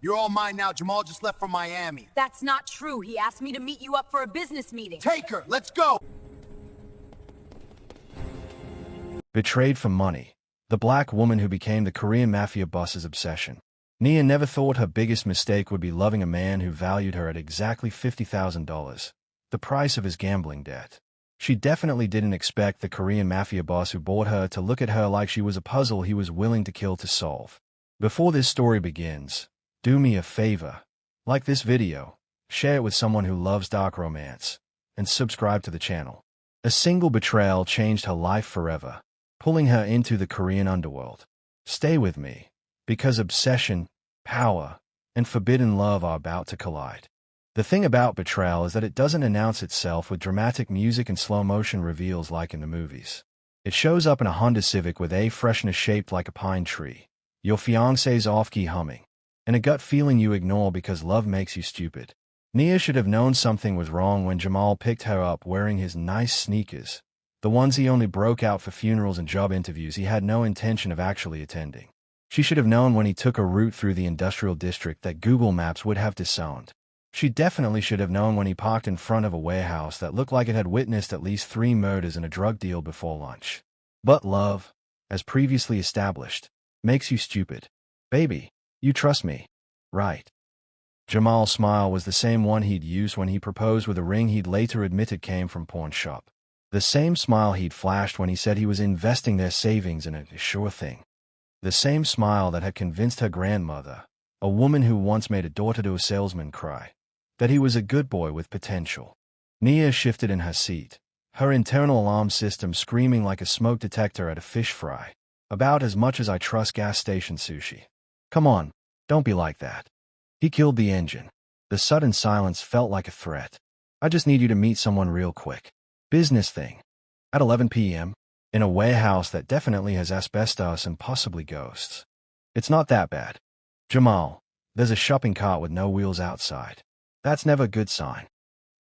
You're all mine now. Jamal just left from Miami. That's not true. He asked me to meet you up for a business meeting. Take her. Let's go. Betrayed for money. The black woman who became the Korean Mafia boss's obsession. Nia never thought her biggest mistake would be loving a man who valued her at exactly $50,000, the price of his gambling debt. She definitely didn't expect the Korean Mafia boss who bought her to look at her like she was a puzzle he was willing to kill to solve. Before this story begins, do me a favor. Like this video, share it with someone who loves dark romance, and subscribe to the channel. A single betrayal changed her life forever, pulling her into the Korean underworld. Stay with me, because obsession, power, and forbidden love are about to collide. The thing about betrayal is that it doesn't announce itself with dramatic music and slow-motion reveals like in the movies. It shows up in a Honda Civic with a freshness shaped like a pine tree, your fiancé's off-key humming, and a gut feeling you ignore because love makes you stupid. Nia should have known something was wrong when Jamal picked her up wearing his nice sneakers, the ones he only broke out for funerals and job interviews he had no intention of actually attending. She should have known when he took a route through the industrial district that Google Maps would have disowned. She definitely should have known when he parked in front of a warehouse that looked like it had witnessed at least 3 murders and a drug deal before lunch. But love, as previously established, makes you stupid. Baby, you trust me, right? Jamal's smile was the same one he'd used when he proposed with a ring he'd later admitted came from pawn shop. The same smile he'd flashed when he said he was investing their savings in a sure thing. The same smile that had convinced her grandmother, a woman who once made a daughter to a salesman, cry, that he was a good boy with potential. Nia shifted in her seat, her internal alarm system screaming like a smoke detector at a fish fry. About as much as I trust gas station sushi. Come on, don't be like that. He killed the engine. The sudden silence felt like a threat. I just need you to meet someone real quick. Business thing. At 11 p.m., in a warehouse that definitely has asbestos and possibly ghosts. It's not that bad. Jamal, there's a shopping cart with no wheels outside. That's never a good sign.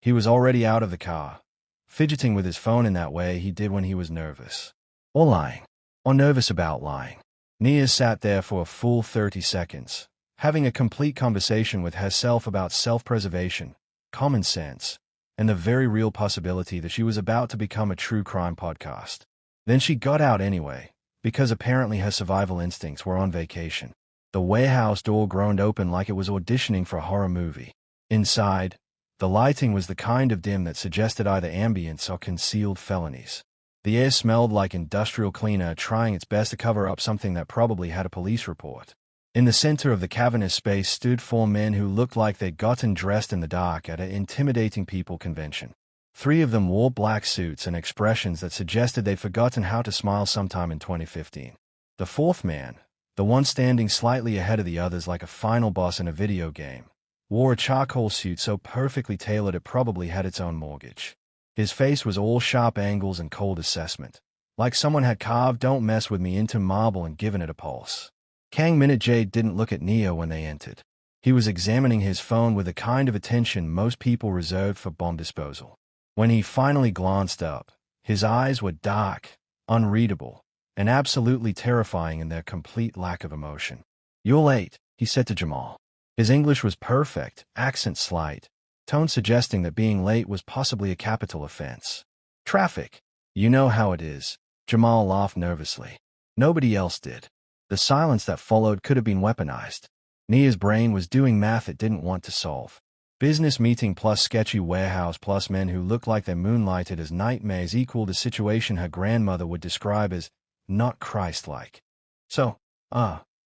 He was already out of the car, fidgeting with his phone in that way he did when he was nervous. Or lying. Or nervous about lying. Nia sat there for a full 30 seconds, having a complete conversation with herself about self-preservation, common sense, and the very real possibility that she was about to become a true crime podcast. Then she got out anyway, because apparently her survival instincts were on vacation. The warehouse door groaned open like it was auditioning for a horror movie. Inside, the lighting was the kind of dim that suggested either ambience or concealed felonies. The air smelled like industrial cleaner trying its best to cover up something that probably had a police report. In the center of the cavernous space stood 4 men who looked like they'd gotten dressed in the dark at an intimidating people convention. 3 of them wore black suits and expressions that suggested they'd forgotten how to smile sometime in 2015. The 4th man, the one standing slightly ahead of the others like a final boss in a video game, wore a charcoal suit so perfectly tailored it probably had its own mortgage. His face was all sharp angles and cold assessment, like someone had carved "Don't mess with me" into marble and given it a pulse. Kang Min-jae didn't look at Nia when they entered. He was examining his phone with the kind of attention most people reserved for bomb disposal. When he finally glanced up, his eyes were dark, unreadable, and absolutely terrifying in their complete lack of emotion. "You're late," he said to Jamal. His English was perfect, accent slight, tone suggesting that being late was possibly a capital offense. "Traffic. You know how it is." Jamal laughed nervously. Nobody else did. The silence that followed could have been weaponized. Nia's brain was doing math it didn't want to solve. Business meeting plus sketchy warehouse plus men who looked like they moonlighted as nightmares equaled a situation her grandmother would describe as not Christ-like. So,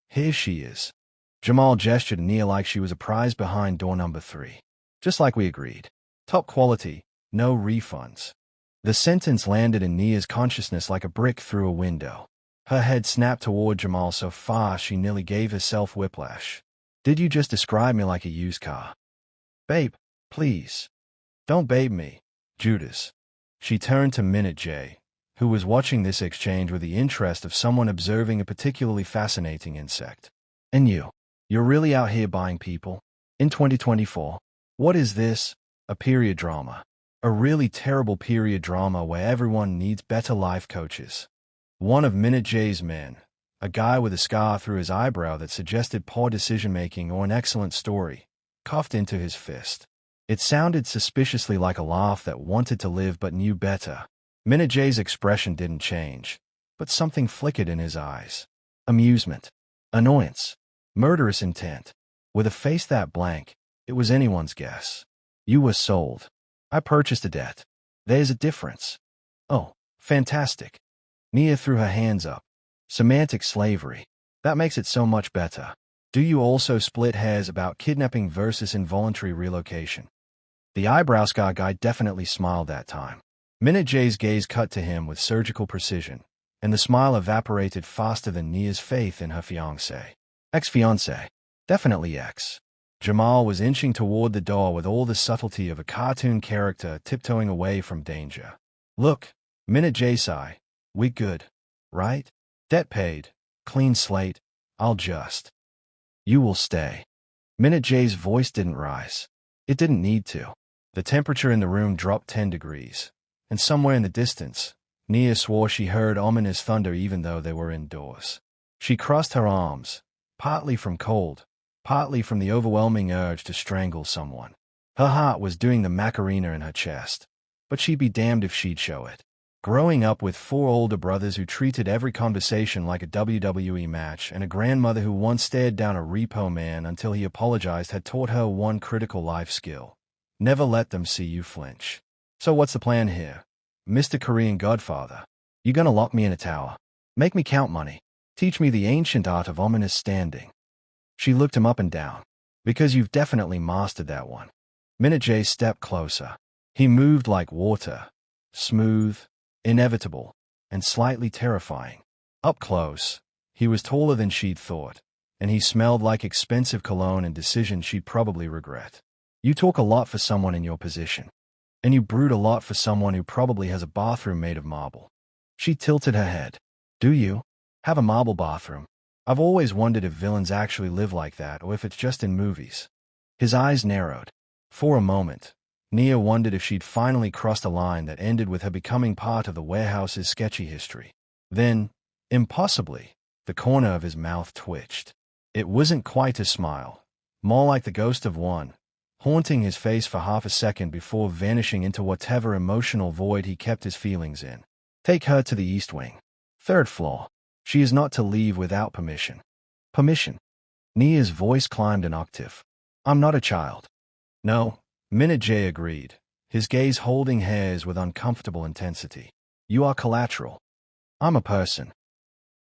here she is. Jamal gestured to Nia like she was a prize behind door number 3. Just like we agreed. Top quality, no refunds. The sentence landed in Nia's consciousness like a brick through a window. Her head snapped toward Jamal so fast she nearly gave herself whiplash. "Did you just describe me like a used car?" "Babe, please. Don't babe me, Judas." She turned to Min-jae, who was watching this exchange with the interest of someone observing a particularly fascinating insect. "And you're really out here buying people? In 2024? What is this? A period drama. A really terrible period drama where everyone needs better life coaches." One of Min-jae's men, A guy with a scar through his eyebrow that suggested poor decision-making or an excellent story, coughed into his fist. It sounded suspiciously like a laugh that wanted to live but knew better. Minajay's expression didn't change, but something flickered in his eyes. Amusement. Annoyance. Murderous intent. With a face that blank, it was anyone's guess. You were sold. I purchased a debt. There's a difference. Oh, fantastic. Nia threw her hands up. Semantic slavery. That makes it so much better. Do you also split hairs about kidnapping versus involuntary relocation? The eyebrow scar guy definitely smiled that time. Minajay's gaze cut to him with surgical precision, and the smile evaporated faster than Nia's faith in her fiancé. Ex-fiancé. Definitely ex. Jamal was inching toward the door with all the subtlety of a cartoon character tiptoeing away from danger. Look, Minajay sighed. We good, right? Debt paid. Clean slate. I'll just. You will stay. Minajay's voice didn't rise. It didn't need to. The temperature in the room dropped 10 degrees, and somewhere in the distance, Nia swore she heard ominous thunder even though they were indoors. She crossed her arms, partly from cold, partly from the overwhelming urge to strangle someone. Her heart was doing the Macarena in her chest, but she'd be damned if she'd show it. Growing up with 4 older brothers who treated every conversation like a WWE match and a grandmother who once stared down a repo man until he apologized had taught her one critical life skill. Never let them see you flinch. So what's the plan here? Mr. Korean Godfather. You gonna lock me in a tower? Make me count money? Teach me the ancient art of ominous standing? She looked him up and down. Because you've definitely mastered that one. Minajay stepped closer. He moved like water. Smooth, inevitable, and slightly terrifying. Up close, he was taller than she'd thought, and he smelled like expensive cologne and decisions she'd probably regret. You talk a lot for someone in your position. And you brood a lot for someone who probably has a bathroom made of marble. She tilted her head. Do you? Have a marble bathroom? I've always wondered if villains actually live like that or if it's just in movies. His eyes narrowed. For a moment, Nia wondered if she'd finally crossed a line that ended with her becoming part of the warehouse's sketchy history. Then, impossibly, the corner of his mouth twitched. It wasn't quite a smile, more like the ghost of one, haunting his face for half a second before vanishing into whatever emotional void he kept his feelings in. Take her to the East Wing. 3rd floor. She is not to leave without permission. Permission? Nia's voice climbed an octave. I'm not a child. No, Minajay agreed, his gaze holding hers with uncomfortable intensity. You are collateral. I'm a person.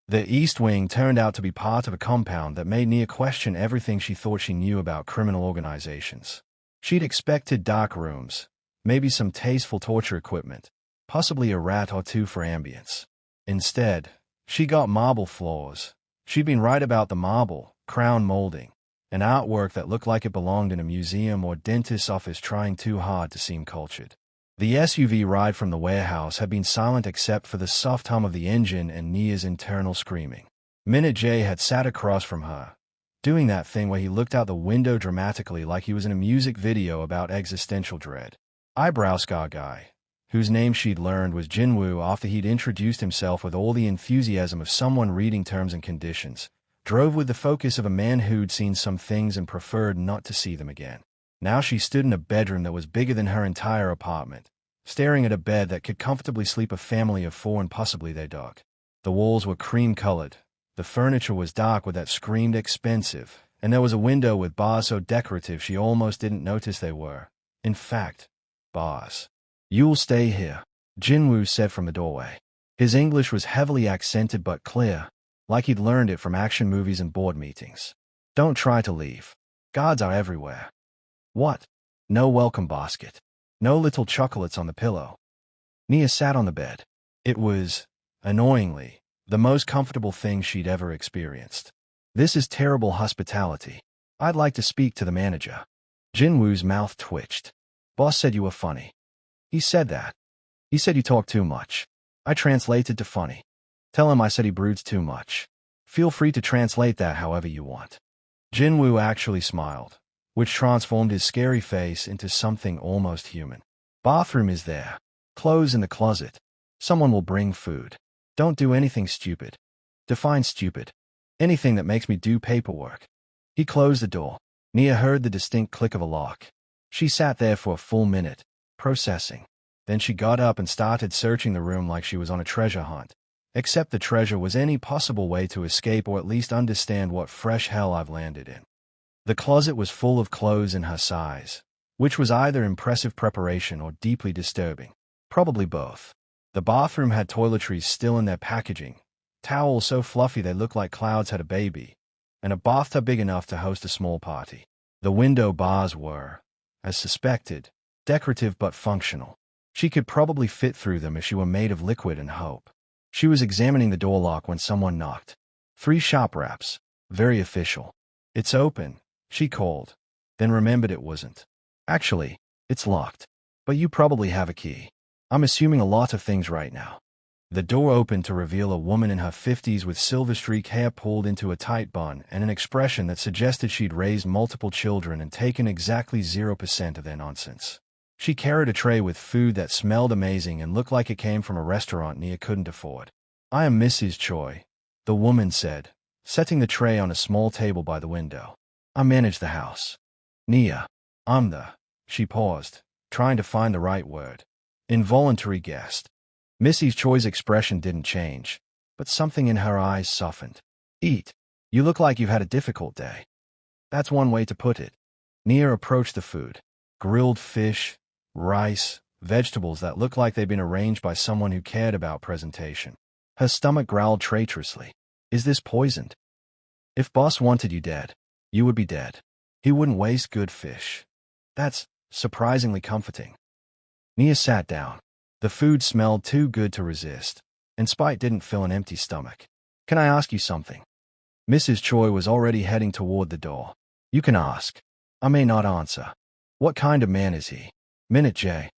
The East Wing turned out to be part of a compound that made Nia question everything she thought she knew about criminal organizations. She'd expected dark rooms, maybe some tasteful torture equipment, possibly a rat or two for ambience. Instead, she got marble floors. She'd been right about the marble, crown molding, an artwork that looked like it belonged in a museum or dentist's office trying too hard to seem cultured. The SUV ride from the warehouse had been silent except for the soft hum of the engine and Nia's internal screaming. Minajay had sat across from her, doing that thing where he looked out the window dramatically like he was in a music video about existential dread. Eyebrow scar guy, whose name she'd learned was Jinwoo after he'd introduced himself with all the enthusiasm of someone reading terms and conditions, drove with the focus of a man who'd seen some things and preferred not to see them again. Now she stood in a bedroom that was bigger than her entire apartment, staring at a bed that could comfortably sleep a family of 4 and possibly their dog. The walls were cream-colored, the furniture was dark with that screamed expensive, and there was a window with bars so decorative she almost didn't notice they were, in fact, bars. You'll stay here, Jinwoo said from the doorway. His English was heavily accented but clear, like he'd learned it from action movies and board meetings. Don't try to leave. Guards are everywhere. What? No welcome basket. No little chocolates on the pillow. Nia sat on the bed. It was, annoyingly, the most comfortable thing she'd ever experienced. This is terrible hospitality. I'd like to speak to the manager. Jinwoo's mouth twitched. Boss said you were funny. He said that. He said you talk too much. I translated to funny. Tell him I said he broods too much. Feel free to translate that however you want. Jinwoo actually smiled, which transformed his scary face into something almost human. Bathroom is there. Clothes in the closet. Someone will bring food. Don't do anything stupid. Define stupid. Anything that makes me do paperwork. He closed the door. Nia heard the distinct click of a lock. She sat there for a full minute, processing. Then she got up and started searching the room like she was on a treasure hunt. Except the treasure was any possible way to escape or at least understand what fresh hell I've landed in. The closet was full of clothes in her size, which was either impressive preparation or deeply disturbing. Probably both. The bathroom had toiletries still in their packaging, towels so fluffy they looked like clouds had a baby, and a bathtub big enough to host a small party. The window bars were, as suspected, decorative but functional. She could probably fit through them if she were made of liquid and hope. She was examining the door lock when someone knocked. 3 sharp raps. Very official. "It's open," she called, then remembered it wasn't. "Actually, it's locked. But you probably have a key. I'm assuming a lot of things right now." The door opened to reveal a woman in her 50s with silver-streaked hair pulled into a tight bun and an expression that suggested she'd raised multiple children and taken exactly 0% of their nonsense. She carried a tray with food that smelled amazing and looked like it came from a restaurant Nia couldn't afford. "I am Mrs. Choi," the woman said, setting the tray on a small table by the window. "I manage the house." "Nia, I'm the—" She paused, trying to find the right word. "Involuntary guest." Mrs. Choi's expression didn't change, but something in her eyes softened. "Eat. You look like you've had a difficult day." "That's one way to put it." Nia approached the food. Grilled fish, rice, vegetables that looked like they'd been arranged by someone who cared about presentation. Her stomach growled traitorously. "Is this poisoned? If boss wanted you dead, you would be dead. He wouldn't waste good fish." "That's surprisingly comforting." Nia sat down. The food smelled too good to resist, and spite didn't fill an empty stomach. "Can I ask you something?" Mrs. Choi was already heading toward the door. "You can ask. I may not answer." "What kind of man is he?" "Minute J."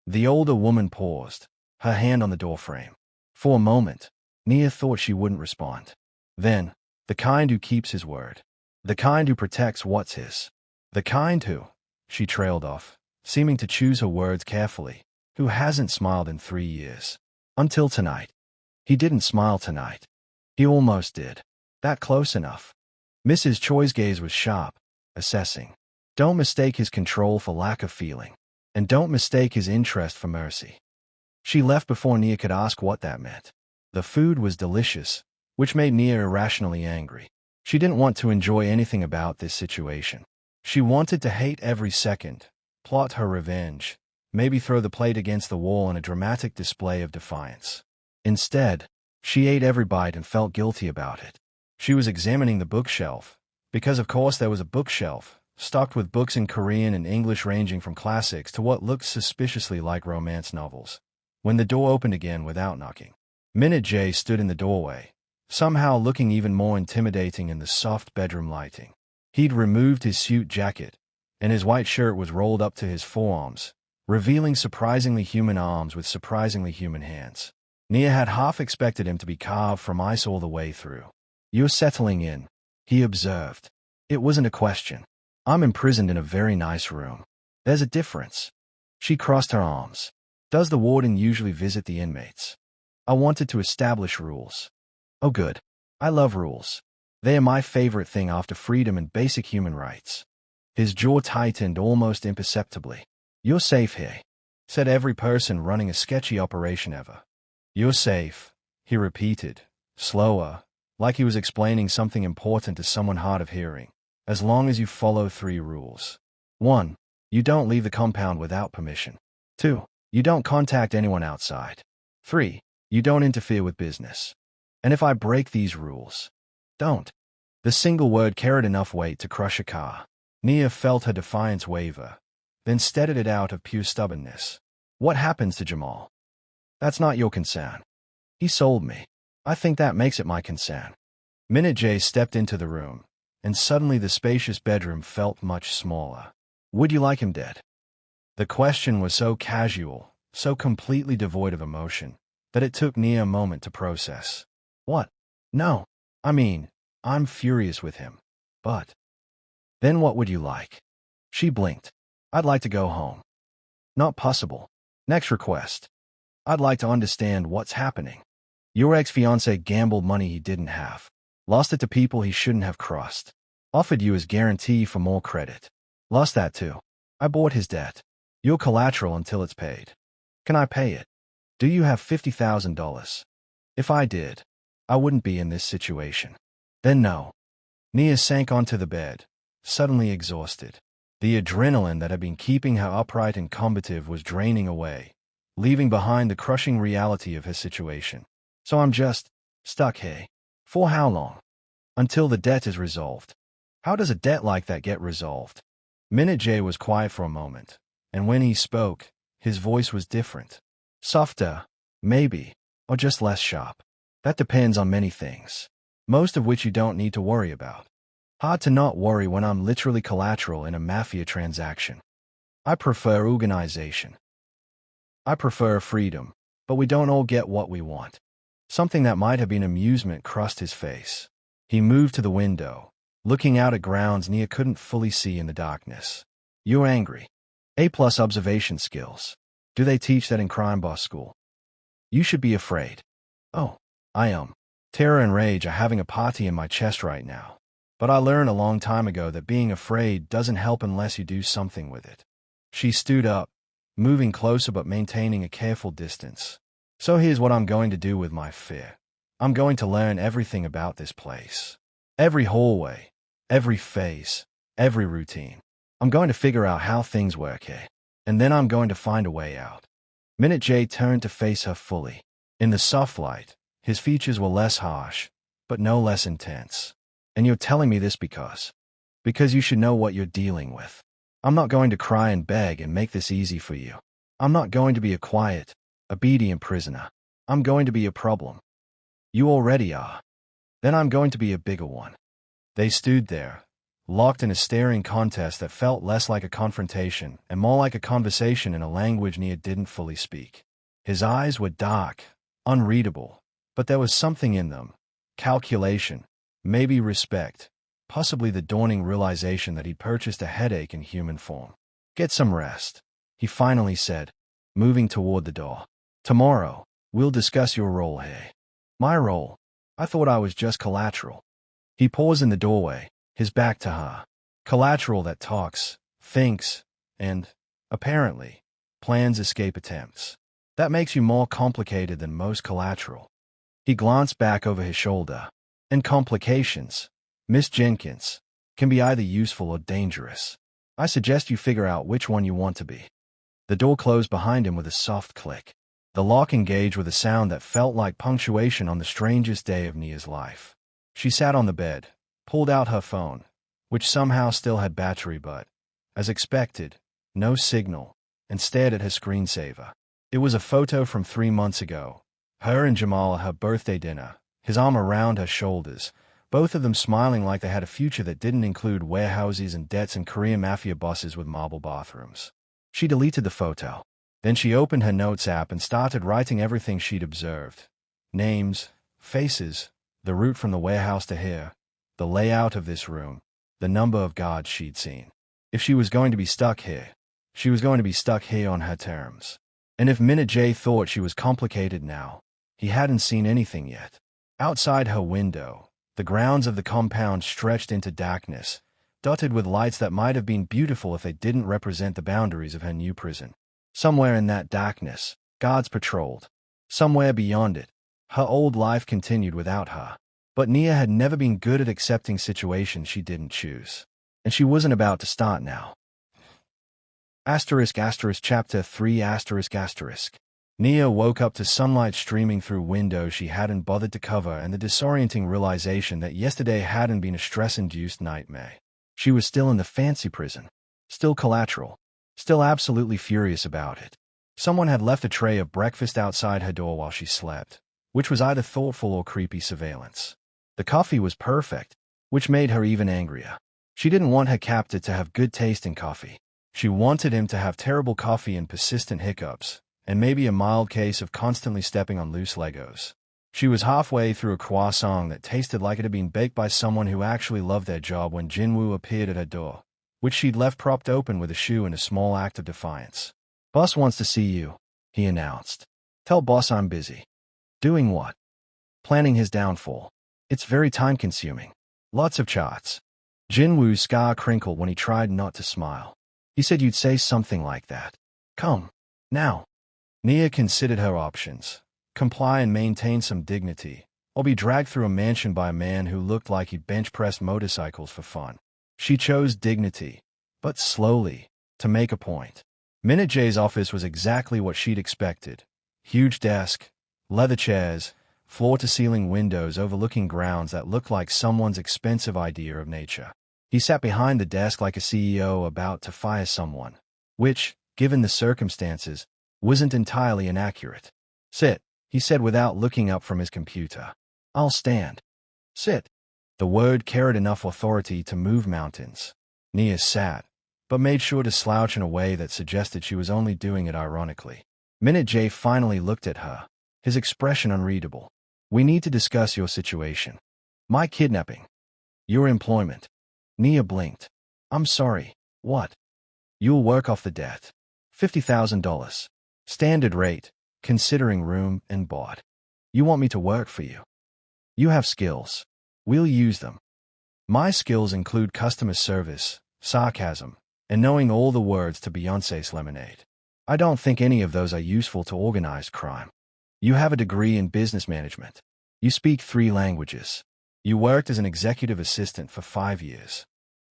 The older woman paused, her hand on the doorframe. For a moment, Nia thought she wouldn't respond. Then, "The kind who keeps his word. The kind who protects what's his. The kind who—" She trailed off, seeming to choose her words carefully. "Who hasn't smiled in 3 years. Until tonight." He didn't smile tonight. He almost did. That close enough. Mrs. Choi's gaze was sharp, assessing. Don't mistake his control for lack of feeling. And don't mistake his interest for mercy. She left before Nia could ask what that meant. The food was delicious, which made Nia irrationally angry. She didn't want to enjoy anything about this situation. She wanted to hate every second, plot her revenge, maybe throw the plate against the wall in a dramatic display of defiance. Instead, she ate every bite and felt guilty about it. She was examining the bookshelf, because of course there was a bookshelf, stocked with books in Korean and English ranging from classics to what looked suspiciously like romance novels, when the door opened again without knocking. Minute J stood in the doorway, somehow looking even more intimidating in the soft bedroom lighting. He'd removed his suit jacket, and his white shirt was rolled up to his forearms, revealing surprisingly human arms with surprisingly human hands. Nia had half expected him to be carved from ice all the way through. "You're settling in," he observed. It wasn't a question. "I'm imprisoned in a very nice room. There's a difference." She crossed her arms. "Does the warden usually visit the inmates?" "I wanted to establish rules." "Oh good. I love rules. They are my favorite thing after freedom and basic human rights." His jaw tightened almost imperceptibly. "You're safe here," said every person running a sketchy operation ever. "You're safe," he repeated, slower, like he was explaining something important to someone hard of hearing, "as long as you follow 3 rules. 1. You don't leave the compound without permission. 2. You don't contact anyone outside. 3. You don't interfere with business. And if I break these rules, don't." The single word carried enough weight to crush a car. Nia felt her defiance waver, then steadied it out of pure stubbornness. "What happens to Jamal?" "That's not your concern. He sold me. I think that makes it my concern." Minute J stepped into the room, and suddenly the spacious bedroom felt much smaller. "Would you like him dead?" The question was so casual, so completely devoid of emotion, that it took Nia a moment to process. "What? No. I mean, I'm furious with him. But then what would you like?" She blinked. "I'd like to go home." "Not possible." "Next request. I'd like to understand what's happening." Your ex-fiancé gambled money he didn't have, lost it to people he shouldn't have crossed, offered you his guarantee for more credit. Lost that too. I bought his debt. You're collateral until it's paid. Can I pay it? Do you have $50,000? If I did, I wouldn't be in this situation. Then no. Nia sank onto the bed, suddenly exhausted. The adrenaline that had been keeping her upright and combative was draining away, leaving behind the crushing reality of her situation. So I'm just stuck here. For how long? Until the debt is resolved. How does a debt like that get resolved? Minute J was quiet for a moment, and when he spoke, his voice was different. Softer, maybe, or just less sharp. That depends on many things, most of which you don't need to worry about. Hard to not worry when I'm literally collateral in a mafia transaction. I prefer organization. I prefer freedom, but we don't all get what we want. Something that might have been amusement crossed his face. He moved to the window, looking out at grounds Nia couldn't fully see in the darkness. You're angry. A+ observation skills. Do they teach that in Crime Boss School? You should be afraid. Oh, I am. Terror and rage are having a party in my chest right now. But I learned a long time ago that being afraid doesn't help unless you do something with it. She stood up, moving closer but maintaining a careful distance. So here's what I'm going to do with my fear. I'm going to learn everything about this place. Every hallway, every phase, every routine. I'm going to figure out how things work here. And then I'm going to find a way out. Minute J turned to face her fully. In the soft light, his features were less harsh, but no less intense. And you're telling me this because you should know what you're dealing with. I'm not going to cry and beg and make this easy for you. I'm not going to be a quiet, obedient prisoner. I'm going to be a problem. You already are. Then I'm going to be a bigger one. They stood there, locked in a staring contest that felt less like a confrontation and more like a conversation in a language Nia didn't fully speak. His eyes were dark, unreadable, but there was something in them. Calculation, maybe respect, possibly the dawning realization that he'd purchased a headache in human form. Get some rest, he finally said, moving toward the door. Tomorrow, we'll discuss your role here. My role? I thought I was just collateral. He paused in the doorway, his back to her. Collateral that talks, thinks, and, apparently, plans escape attempts. That makes you more complicated than most collateral. He glanced back over his shoulder. And complications, Miss Jenkins, can be either useful or dangerous. I suggest you figure out which one you want to be. The door closed behind him with a soft click. The lock engaged with a sound that felt like punctuation on the strangest day of Nia's life. She sat on the bed, pulled out her phone, which somehow still had battery but, as expected, no signal, and stared at her screensaver. It was a photo from 3 months ago. Her and Jamal at her birthday dinner, his arm around her shoulders, both of them smiling like they had a future that didn't include warehouses and debts and Korean mafia bosses with marble bathrooms. She deleted the photo. Then she opened her notes app and started writing everything she'd observed. Names, faces, the route from the warehouse to here, the layout of this room, the number of guards she'd seen. If she was going to be stuck here, she was going to be stuck here on her terms. And if Minute J thought she was complicated now, he hadn't seen anything yet. Outside her window, the grounds of the compound stretched into darkness, dotted with lights that might have been beautiful if they didn't represent the boundaries of her new prison. Somewhere in that darkness, guards patrolled. Somewhere beyond it, her old life continued without her. But Nia had never been good at accepting situations she didn't choose. And she wasn't about to start now. Chapter 3 Nia woke up to sunlight streaming through windows she hadn't bothered to cover and the disorienting realization that yesterday hadn't been a stress-induced nightmare. She was still in the fancy prison. Still collateral. Still absolutely furious about it. Someone had left a tray of breakfast outside her door while she slept, which was either thoughtful or creepy surveillance. The coffee was perfect, which made her even angrier. She didn't want her captor to have good taste in coffee. She wanted him to have terrible coffee and persistent hiccups, and maybe a mild case of constantly stepping on loose Legos. She was halfway through a croissant that tasted like it had been baked by someone who actually loved their job when Jinwoo appeared at her door, which she'd left propped open with a shoe in a small act of defiance. "Boss wants to see you," he announced. "Tell boss I'm busy." "Doing what?" planning his downfall. It's very time-consuming. Lots of charts. Jinwoo's scar crinkled when he tried not to smile. He said you'd say something like that. Come. Now. Nia considered her options. Comply and maintain some dignity, or be dragged through a mansion by a man who looked like he bench-pressed motorcycles for fun. She chose dignity, but slowly, to make a point. Minute J's office was exactly what she'd expected. Huge desk, leather chairs, floor-to-ceiling windows overlooking grounds that looked like someone's expensive idea of nature. He sat behind the desk like a CEO about to fire someone, which, given the circumstances, wasn't entirely inaccurate. Sit, he said without looking up from his computer. I'll stand. Sit. The word carried enough authority to move mountains. Nia sat, but made sure to slouch in a way that suggested she was only doing it ironically. Minute J finally looked at her, his expression unreadable. We need to discuss your situation. My kidnapping. Your employment. Nia blinked. I'm sorry, what? You'll work off the debt. $50,000. Standard rate, considering room and board. You want me to work for you? You have skills. We'll use them. My skills include customer service, sarcasm, and knowing all the words to Beyoncé's Lemonade. I don't think any of those are useful to organized crime. You have a degree in business management. You speak 3 languages. You worked as an executive assistant for 5 years.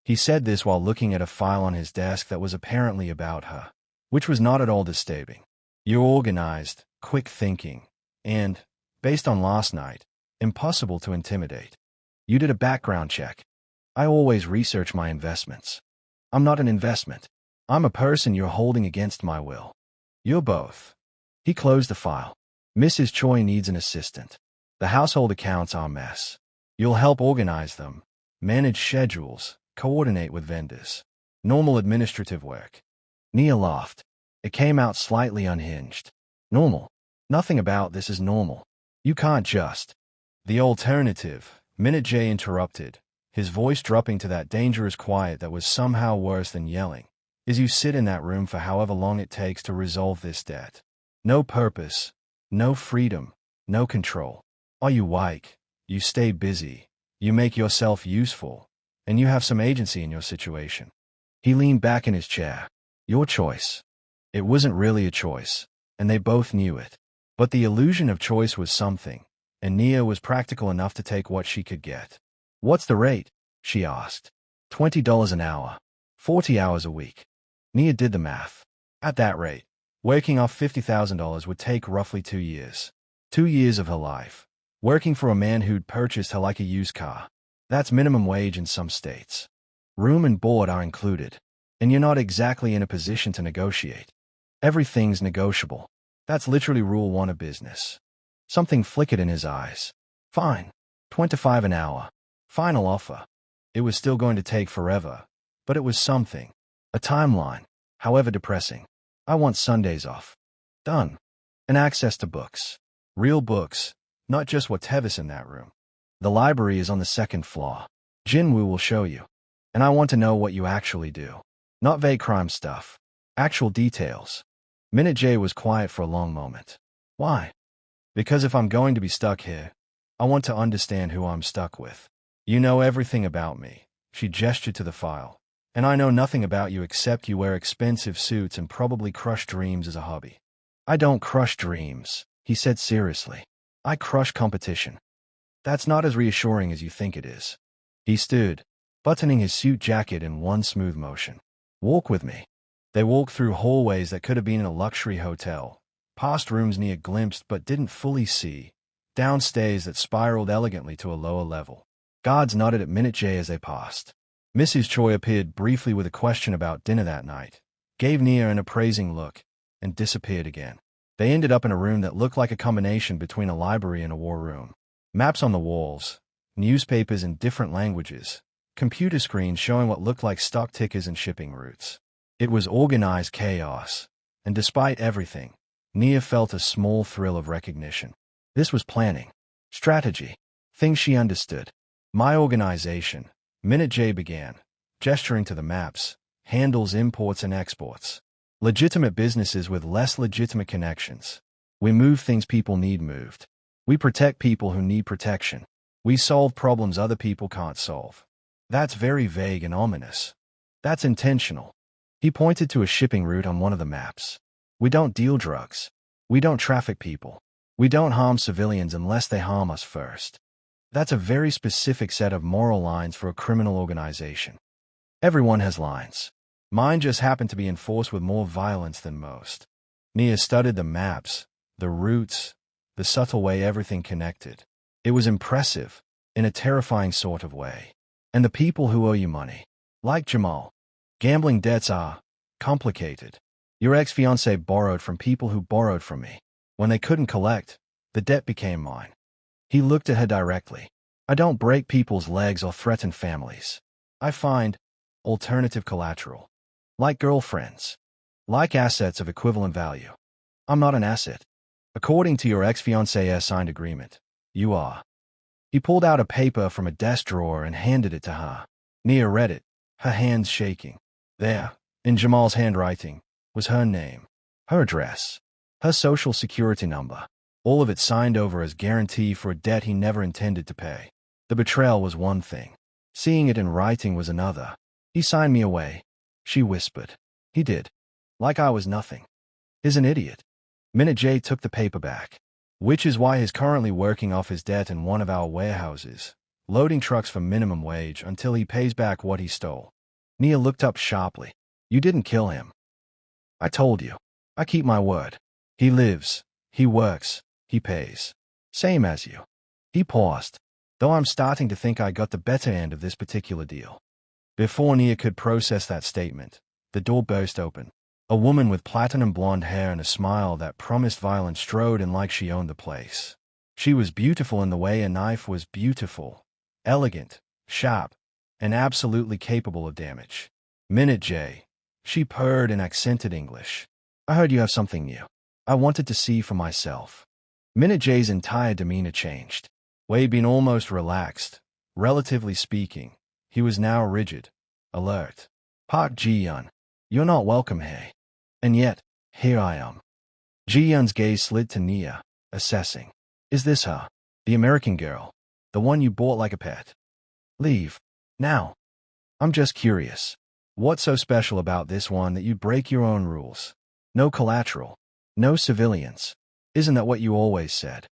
He said this while looking at a file on his desk that was apparently about her, which was not at all disturbing. You're organized, quick thinking, and, based on last night, impossible to intimidate. You did a background check. I always research my investments. I'm not an investment. I'm a person you're holding against my will. You're both. He closed the file. Mrs. Choi needs an assistant. The household accounts are a mess. You'll help organize them, manage schedules, coordinate with vendors. Normal administrative work. Nia laughed. It came out slightly unhinged. Normal. Nothing about this is normal. You can't just. The alternative, Minute J interrupted, his voice dropping to that dangerous quiet that was somehow worse than yelling, is you sit in that room for however long it takes to resolve this debt. No purpose, no freedom, no control. Or you work, you stay busy, you make yourself useful, and you have some agency in your situation. He leaned back in his chair. Your choice. It wasn't really a choice, and they both knew it. But the illusion of choice was something, and Nia was practical enough to take what she could get. What's the rate? She asked. $20 an hour. 40 hours a week. Nia did the math. At that rate, working off $50,000 would take roughly 2 years. 2 years of her life. Working for a man who'd purchased her like a used car. That's minimum wage in some states. Room and board are included. And you're not exactly in a position to negotiate. Everything's negotiable. That's literally rule 1 of business. Something flickered in his eyes. Fine. 25 an hour. Final offer. It was still going to take forever, but it was something. A timeline, however depressing. I want Sundays off. Done. And access to books. Real books, not just whatever's in that room. The library is on the 2nd floor. Jinwoo will show you. And I want to know what you actually do. Not vague crime stuff. Actual details. Minute J was quiet for a long moment. Why? Because if I'm going to be stuck here, I want to understand who I'm stuck with. You know everything about me. She gestured to the file. And I know nothing about you except you wear expensive suits and probably crush dreams as a hobby. I don't crush dreams, he said seriously. I crush competition. That's not as reassuring as you think it is. He stood, buttoning his suit jacket in one smooth motion. Walk with me. They walked through hallways that could have been in a luxury hotel, past rooms Nia glimpsed but didn't fully see, down stairs that spiraled elegantly to a lower level. Guards nodded at Minute J as they passed. Mrs. Choi appeared briefly with a question about dinner that night, gave Nia an appraising look, and disappeared again. They ended up in a room that looked like a combination between a library and a war room. Maps on the walls, newspapers in different languages, computer screens showing what looked like stock tickers and shipping routes. It was organized chaos, and despite everything, Nia felt a small thrill of recognition. This was planning, strategy, things she understood. My organization, Minute J began, gesturing to the maps, handles imports and exports. Legitimate businesses with less legitimate connections. We move things people need moved. We protect people who need protection. We solve problems other people can't solve. That's very vague and ominous. That's intentional. He pointed to a shipping route on one of the maps. We don't deal drugs. We don't traffic people. We don't harm civilians unless they harm us first. That's a very specific set of moral lines for a criminal organization. Everyone has lines. Mine just happen to be enforced with more violence than most. Nia studied the maps, the routes, the subtle way everything connected. It was impressive, in a terrifying sort of way. And the people who owe you money, like Jamal. Gambling debts are complicated. Your ex-fiancé borrowed from people who borrowed from me. When they couldn't collect, the debt became mine. He looked at her directly. I don't break people's legs or threaten families. I find alternative collateral. Like girlfriends. Like assets of equivalent value. I'm not an asset. According to your ex-fiancé's signed agreement, you are. He pulled out a paper from a desk drawer and handed it to her. Nia read it, her hands shaking. There, in Jamal's handwriting, was her name, her address, her social security number, all of it signed over as guarantee for a debt he never intended to pay. The betrayal was one thing. Seeing it in writing was another. He signed me away, she whispered. He did. Like I was nothing. He's an idiot. Minute J took the paper back. Which is why he's currently working off his debt in one of our warehouses, loading trucks for minimum wage until he pays back what he stole. Nia looked up sharply. You didn't kill him. I told you. I keep my word. He lives. He works. He pays. Same as you. He paused, though I'm starting to think I got the better end of this particular deal. Before Nia could process that statement, the door burst open. A woman with platinum blonde hair and a smile that promised violence strode in like she owned the place. She was beautiful in the way a knife was beautiful, elegant, sharp, and absolutely capable of damage. Minute J. She purred in accented English. I heard you have something new. I wanted to see for myself. Minute J's entire demeanor changed. Wade been almost relaxed. Relatively speaking, he was now rigid, alert. Park Ji-yun, you're not welcome here. And yet, here I am. Ji-yun's gaze slid to Nia, assessing. Is this her? The American girl? The one you bought like a pet? Leave. Now. I'm just curious. What's so special about this one that you break your own rules? No collateral. No civilians. Isn't that what you always said?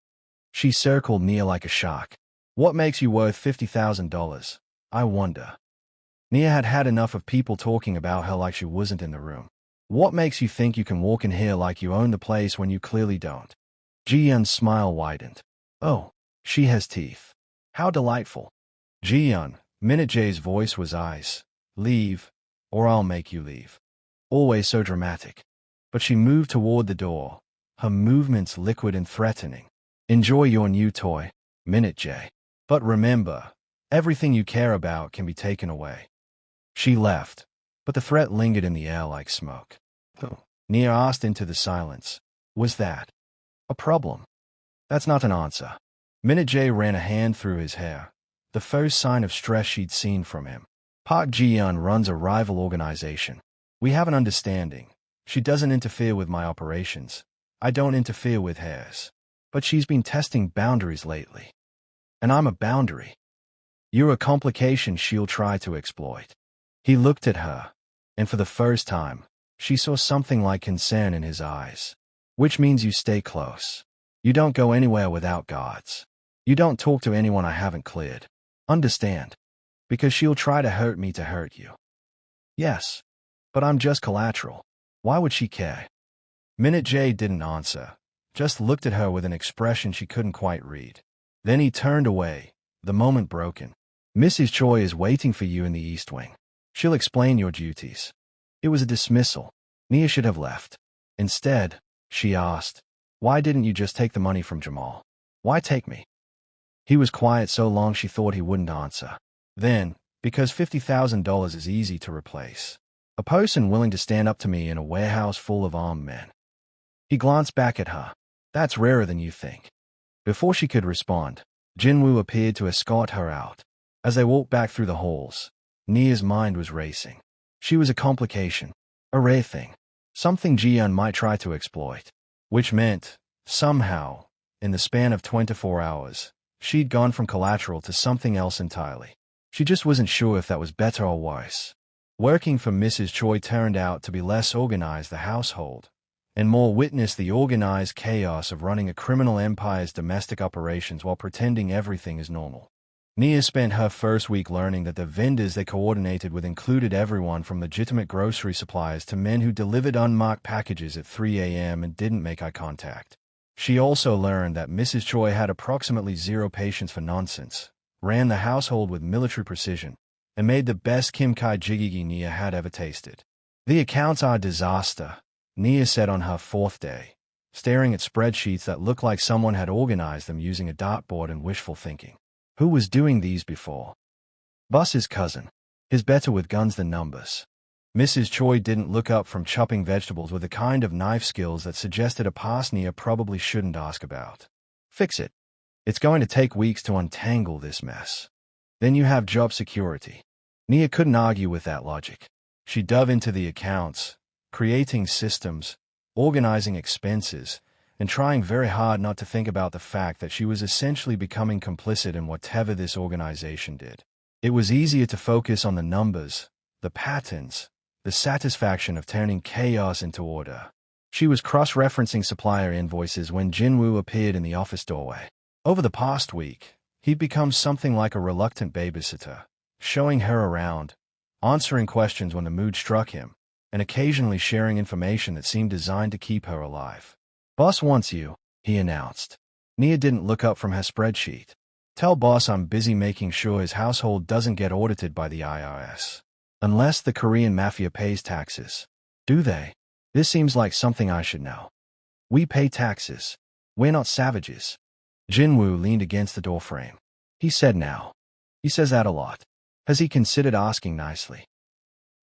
She circled Nia like a shark. What makes you worth $50,000? I wonder. Nia had had enough of people talking about her like she wasn't in the room. What makes you think you can walk in here like you own the place when you clearly don't? Ji-yun's smile widened. Oh, she has teeth. How delightful. Ji-yun, Minute J's voice was ice. Leave, or I'll make you leave. Always so dramatic. But she moved toward the door, her movements liquid and threatening. Enjoy your new toy, Minute J. But remember, everything you care about can be taken away. She left, but the threat lingered in the air like smoke. Nia asked into the silence. Was that a problem? That's not an answer. Minute J ran a hand through his hair, the first sign of stress she'd seen from him. Park Ji-yun runs a rival organization. We have an understanding. She doesn't interfere with my operations. I don't interfere with hers. But she's been testing boundaries lately. And I'm a boundary. You're a complication she'll try to exploit. He looked at her, and for the first time, she saw something like concern in his eyes. Which means you stay close. You don't go anywhere without guards. You don't talk to anyone I haven't cleared. Understand? Because she'll try to hurt me to hurt you. Yes. But I'm just collateral. Why would she care? Minute J didn't answer, just looked at her with an expression she couldn't quite read. Then he turned away, the moment broken. Mrs. Choi is waiting for you in the East Wing. She'll explain your duties. It was a dismissal. Nia should have left. Instead, she asked, why didn't you just take the money from Jamal? Why take me? He was quiet so long she thought he wouldn't answer. Then, because $50,000 is easy to replace. A person willing to stand up to me in a warehouse full of armed men. He glanced back at her. That's rarer than you think. Before she could respond, Jinwoo appeared to escort her out. As they walked back through the halls, Nia's mind was racing. She was a complication, a rare thing, something Ji-yun might try to exploit, which meant, somehow, In the span of 24 hours, she'd gone from collateral to something else entirely. She just wasn't sure if that was better or worse. Working for Mrs. Choi turned out to be less organized the household, and more witness the organized chaos of running a criminal empire's domestic operations while pretending everything is normal. Nia spent her first week learning that the vendors they coordinated with included everyone from legitimate grocery suppliers to men who delivered unmarked packages at 3 a.m. and didn't make eye contact. She also learned that Mrs. Choi had approximately zero patience for nonsense, ran the household with military precision, and made the best Kim Kai jjigae Nia had ever tasted. The accounts are a disaster, Nia said on her fourth day, staring at spreadsheets that looked like someone had organized them using a dartboard and wishful thinking. Who was doing these before? Bus's cousin. He's better with guns than numbers. Mrs. Choi didn't look up from chopping vegetables with the kind of knife skills that suggested a past Nia probably shouldn't ask about. Fix it. It's going to take weeks to untangle this mess. Then you have job security. Nia couldn't argue with that logic. She dove into the accounts, creating systems, organizing expenses, and trying very hard not to think about the fact that she was essentially becoming complicit in whatever this organization did. It was easier to focus on the numbers, the patterns, the satisfaction of turning chaos into order. She was cross-referencing supplier invoices when Jinwoo appeared in the office doorway. Over the past week, he'd become something like a reluctant babysitter, showing her around, answering questions when the mood struck him, and occasionally sharing information that seemed designed to keep her alive. "Boss wants you," he announced. Nia didn't look up from her spreadsheet. "Tell boss I'm busy making sure his household doesn't get audited by the IRS. Unless the Korean Mafia pays taxes. Do they? This seems like something I should know. We pay taxes. We're not savages." Jinwoo leaned against the doorframe. He said now. He says that a lot. Has he considered asking nicely?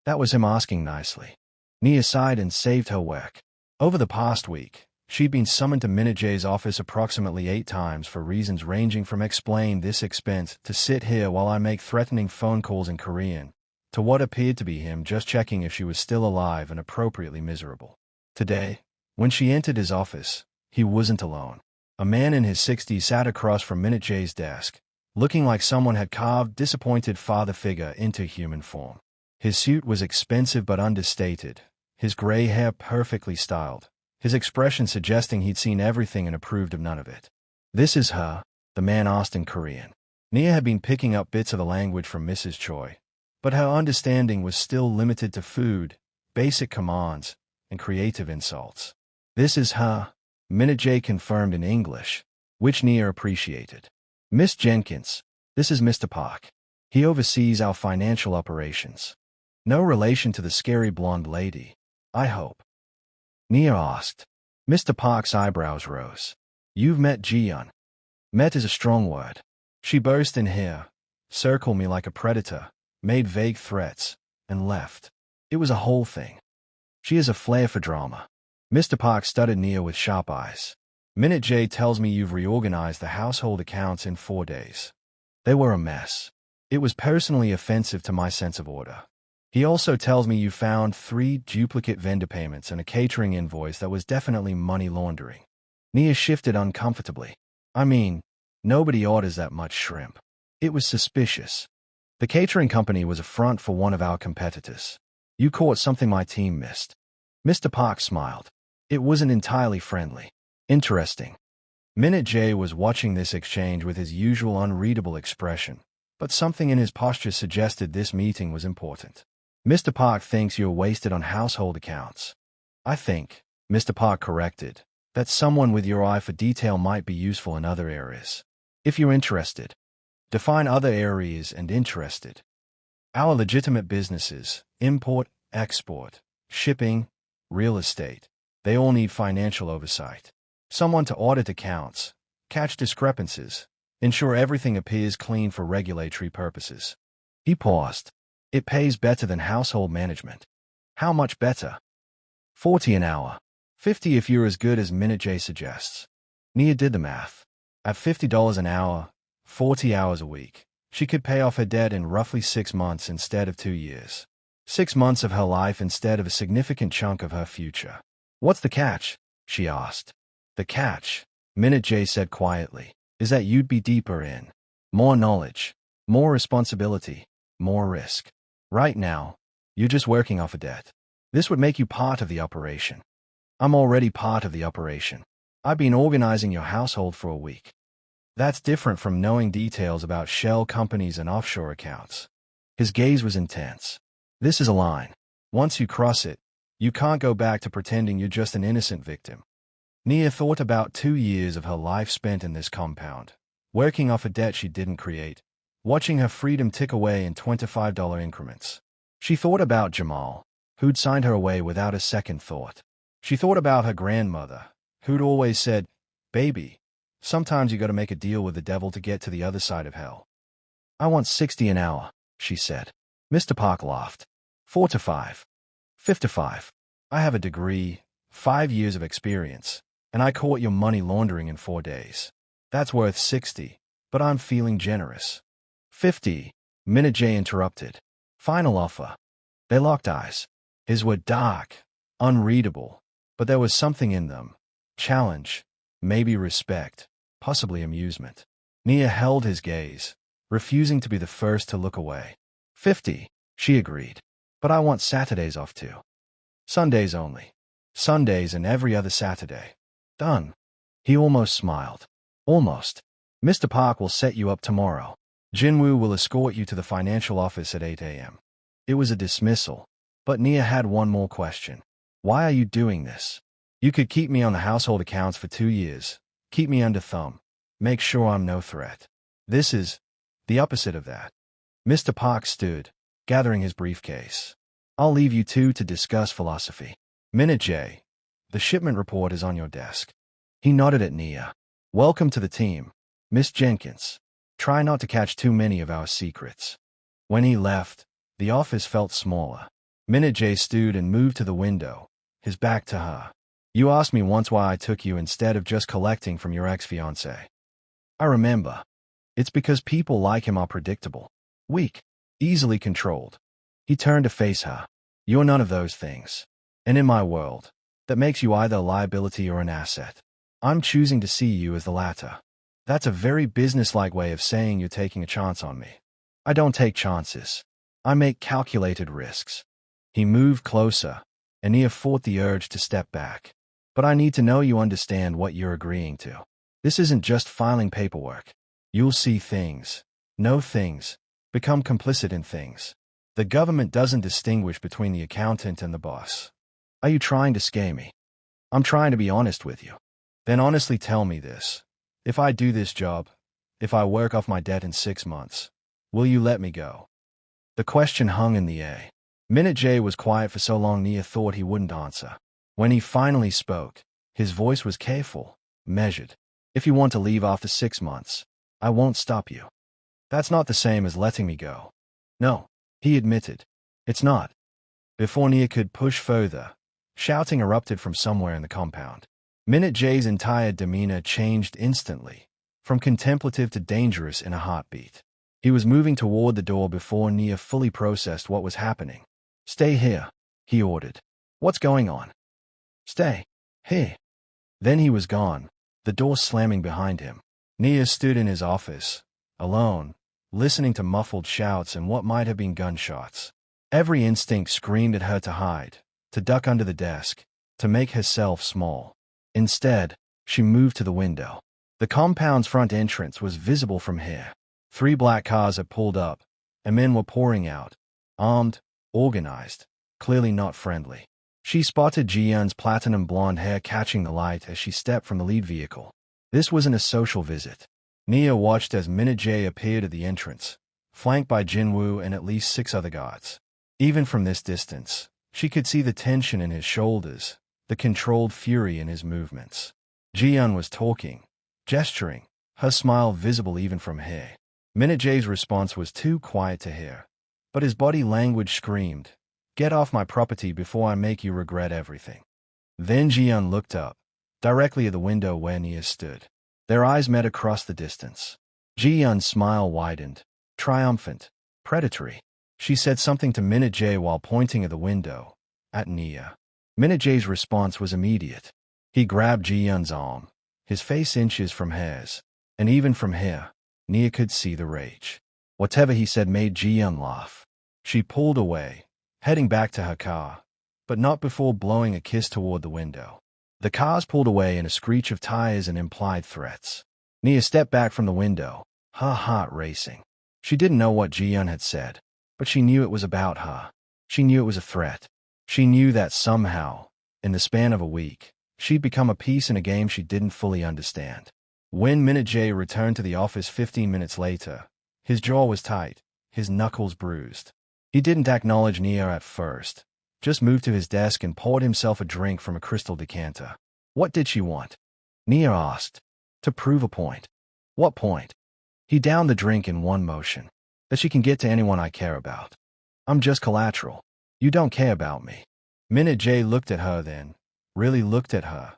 That was him asking nicely. Nia sighed and saved her work. Over the past week, she'd been summoned to Minute J's office approximately 8 times for reasons ranging from explain this expense to sit here while I make threatening phone calls in Korean, to what appeared to be him just checking if she was still alive and appropriately miserable. Today, when she entered his office, he wasn't alone. A man in his 60s sat across from Minute J's desk, looking like someone had carved disappointed father figure into human form. His suit was expensive but understated, his gray hair perfectly styled, his expression suggesting he'd seen everything and approved of none of it. "This is her?" the man asked in Korean. Nia had been picking up bits of the language from Mrs. Choi, but her understanding was still limited to food, basic commands, and creative insults. "This is her," Minute J confirmed in English, which Nia appreciated. "Miss Jenkins, this is Mr. Park. He oversees our financial operations. No relation to the scary blonde lady, I hope?" Nia asked. Mr. Park's eyebrows rose. "You've met Ji-yeon." "Met is a strong word." She burst in here, circled me like a predator, made vague threats, and left. It was a whole thing. She has a flair for drama. Mr. Park studied Nia with sharp eyes. "Minute J tells me you've reorganized the household accounts in 4 days. They were a mess. It was personally offensive to my sense of order. He also tells me you found 3 duplicate vendor payments and a catering invoice that was definitely money laundering." Nia shifted uncomfortably. "I mean, nobody orders that much shrimp." It was suspicious. "The catering company was a front for one of our competitors. You caught something my team missed." Mr. Park smiled. It wasn't entirely friendly. "Interesting." Minute J was watching this exchange with his usual unreadable expression, but something in his posture suggested this meeting was important. "Mr. Park thinks you're wasted on household accounts." "I think," Mr. Park corrected, "that someone with your eye for detail might be useful in other areas. If you're interested." "Define other areas and interested." "Our legitimate businesses, import, export, shipping, real estate, they all need financial oversight. Someone to audit accounts, catch discrepancies, ensure everything appears clean for regulatory purposes." He paused. "It pays better than household management." "How much better?" $40 an hour. 50 if you're as good as Minute J suggests. Nia did the math. At $50 an hour, 40 hours a week, she could pay off her debt in roughly 6 months instead of 2 years. 6 months of her life instead of a significant chunk of her future. "What's the catch?" she asked. "The catch," Minute J said quietly, is that you'd be deeper in. More knowledge, more responsibility, more risk. Right now, you're just working off a debt. This would make you part of the operation. I'm already part of the operation. I've been organizing your household for a week. That's different from knowing details about shell companies and offshore accounts. His gaze was intense. This is a line. Once you cross it, you can't go back to pretending you're just an innocent victim. Nia thought about 2 years of her life spent in this compound, working off a debt she didn't create, watching her freedom tick away in $25 increments. She thought about Jamal, who'd signed her away without a second thought. She thought about her grandmother, who'd always said, "Baby, sometimes you gotta make a deal with the devil to get to the other side of hell." "I want 60 an hour," she said. Mr. Park laughed. 4 to 5. 55. I have a degree, 5 years of experience, and I caught your money laundering in 4 days. That's worth 60, but I'm feeling generous. 50. Minute J interrupted. Final offer. They locked eyes. His were dark, unreadable, but there was something in them. Challenge, maybe respect, possibly amusement. Nia held his gaze, refusing to be the first to look away. 50, she agreed. But I want Saturdays off too. Sundays only. Sundays and every other Saturday. Done. He almost smiled. Almost. Mr. Park will set you up tomorrow. Jinwoo will escort you to the financial office at 8 a.m. It was a dismissal, but Nia had one more question. Why are you doing this? You could keep me on the household accounts for 2 years, keep me under thumb, make sure I'm no threat. This is the opposite of that. Mr. Park stood, gathering his briefcase. I'll leave you two to discuss philosophy. Minute J. The shipment report is on your desk. He nodded at Nia. Welcome to the team, Miss Jenkins. Try not to catch too many of our secrets. When he left, the office felt smaller. Minute J stood and moved to the window, his back to her. You asked me once why I took you instead of just collecting from your ex-fiancé. I remember. It's because people like him are predictable, weak, easily controlled. He turned to face her. You're none of those things. And in my world, that makes you either a liability or an asset. I'm choosing to see you as the latter. That's a very businesslike way of saying you're taking a chance on me. I don't take chances. I make calculated risks. He moved closer, and Nia fought the urge to step back. But I need to know you understand what you're agreeing to. This isn't just filing paperwork. You'll see things, know things, become complicit in things. The government doesn't distinguish between the accountant and the boss. Are you trying to scare me? I'm trying to be honest with you. Then honestly tell me this. If I do this job, if I work off my debt in 6 months, will you let me go? The question hung in the air. Minute J was quiet for so long Nia thought he wouldn't answer. When he finally spoke, his voice was careful, measured. If you want to leave after 6 months, I won't stop you. That's not the same as letting me go. No, he admitted. It's not. Before Nia could push further, shouting erupted from somewhere in the compound. Minute J's entire demeanor changed instantly, from contemplative to dangerous in a heartbeat. He was moving toward the door before Nia fully processed what was happening. Stay here, he ordered. What's going on? Stay here. Then he was gone, the door slamming behind him. Nia stood in his office, alone, listening to muffled shouts and what might have been gunshots. Every instinct screamed at her to hide, to duck under the desk, to make herself small. Instead, she moved to the window. The compound's front entrance was visible from here. 3 black cars had pulled up, and men were pouring out, armed, organized, clearly not friendly. She spotted Ji-Yeon's platinum blonde hair catching the light as she stepped from the lead vehicle. This wasn't a social visit. Nia watched as Minute J appeared at the entrance, flanked by Jinwoo and at least 6 other guards. Even from this distance, she could see the tension in his shoulders, the controlled fury in his movements. Ji-Yeon was talking, gesturing, her smile visible even from here. Minute J's response was too quiet to hear, but his body language screamed, "Get off my property before I make you regret everything." Then Ji-Yeon looked up, directly at the window where Nia stood. Their eyes met across the distance. Ji-Yeon's smile widened, triumphant, predatory. She said something to Minute J while pointing at the window, at Nia. Minute J's response was immediate. He grabbed Ji-Yeon's arm, his face inches from hers. And even from here, Nia could see the rage. Whatever he said made Ji-yeon laugh. She pulled away, heading back to her car, but not before blowing a kiss toward the window. The cars pulled away in a screech of tires and implied threats. Nia stepped back from the window, her heart racing. She didn't know what Ji-yeon had said, but she knew it was about her. She knew it was a threat. She knew that somehow, in the span of a week, she'd become a piece in a game she didn't fully understand. When Minute J returned to the office 15 minutes later, his jaw was tight, his knuckles bruised. He didn't acknowledge Nia at first, just moved to his desk and poured himself a drink from a crystal decanter. What did she want? Nia asked. To prove a point. What point? He downed the drink in one motion. That she can get to anyone I care about. I'm just collateral. You don't care about me. Minute J looked at her then, really looked at her,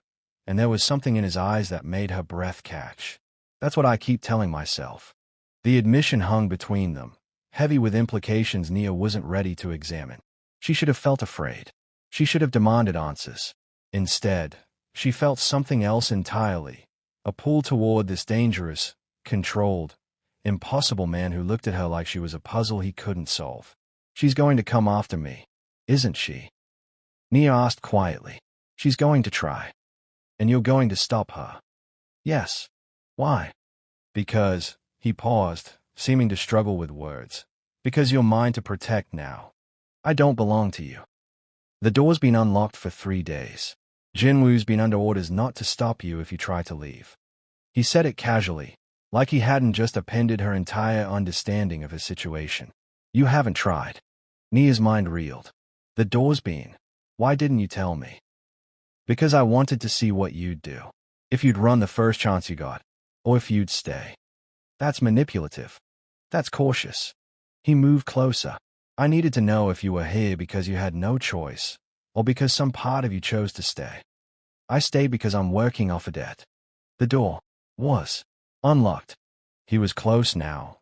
and there was something in his eyes that made her breath catch. That's what I keep telling myself. The admission hung between them, heavy with implications Nia wasn't ready to examine. She should have felt afraid. She should have demanded answers. Instead, she felt something else entirely, a pull toward this dangerous, controlled, impossible man who looked at her like she was a puzzle he couldn't solve. She's going to come after me, isn't she? Nia asked quietly. She's going to try. And you're going to stop her? Yes. Why? Because, he paused, seeming to struggle with words. Because you're mine to protect now. I don't belong to you. The door's been unlocked for 3 days. Jinwoo's been under orders not to stop you if you try to leave. He said it casually, like he hadn't just appended her entire understanding of his situation. You haven't tried. Nia's mind reeled. The door's been. Why didn't you tell me? Because I wanted to see what you'd do. If you'd run the first chance you got. Or if you'd stay. That's manipulative. That's cautious. He moved closer. I needed to know if you were here because you had no choice, or because some part of you chose to stay. I stayed because I'm working off a debt. The door was unlocked. He was close now,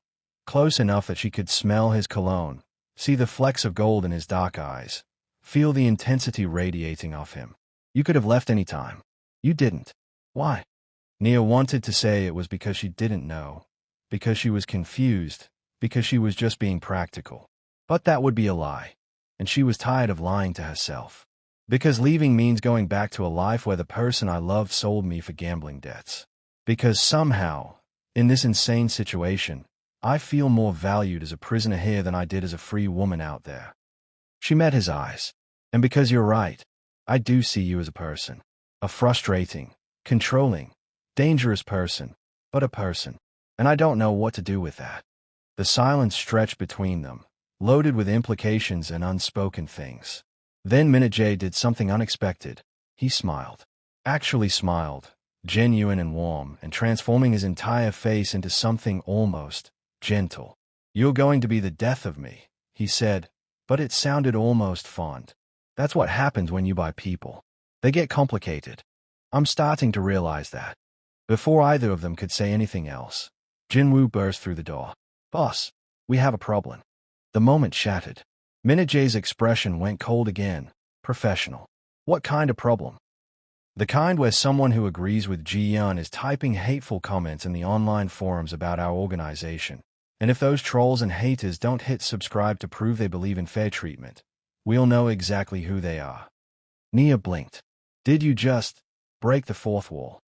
close enough that she could smell his cologne, see the flecks of gold in his dark eyes, feel the intensity radiating off him. You could have left any time. You didn't. Why? Nia wanted to say it was because she didn't know, because she was confused, because she was just being practical. But that would be a lie, and she was tired of lying to herself. Because leaving means going back to a life where the person I loved sold me for gambling debts. Because somehow, in this insane situation, I feel more valued as a prisoner here than I did as a free woman out there. She met his eyes. And because you're right, I do see you as a person. A frustrating, controlling, dangerous person, but a person. And I don't know what to do with that. The silence stretched between them, loaded with implications and unspoken things. Then Minute J did something unexpected. He smiled. Actually smiled, genuine and warm, and transforming his entire face into something almost gentle. You're going to be the death of me, he said, but it sounded almost fond. That's what happens when you buy people. They get complicated. I'm starting to realize that. Before either of them could say anything else, Jinwoo burst through the door. Boss, we have a problem. The moment shattered. Minute J's expression went cold again. Professional. What kind of problem? The kind where someone who agrees with Ji-yeon is typing hateful comments in the online forums about our organization. And if those trolls and haters don't hit subscribe to prove they believe in fair treatment, we'll know exactly who they are. Nia blinked. Did you just break the fourth wall?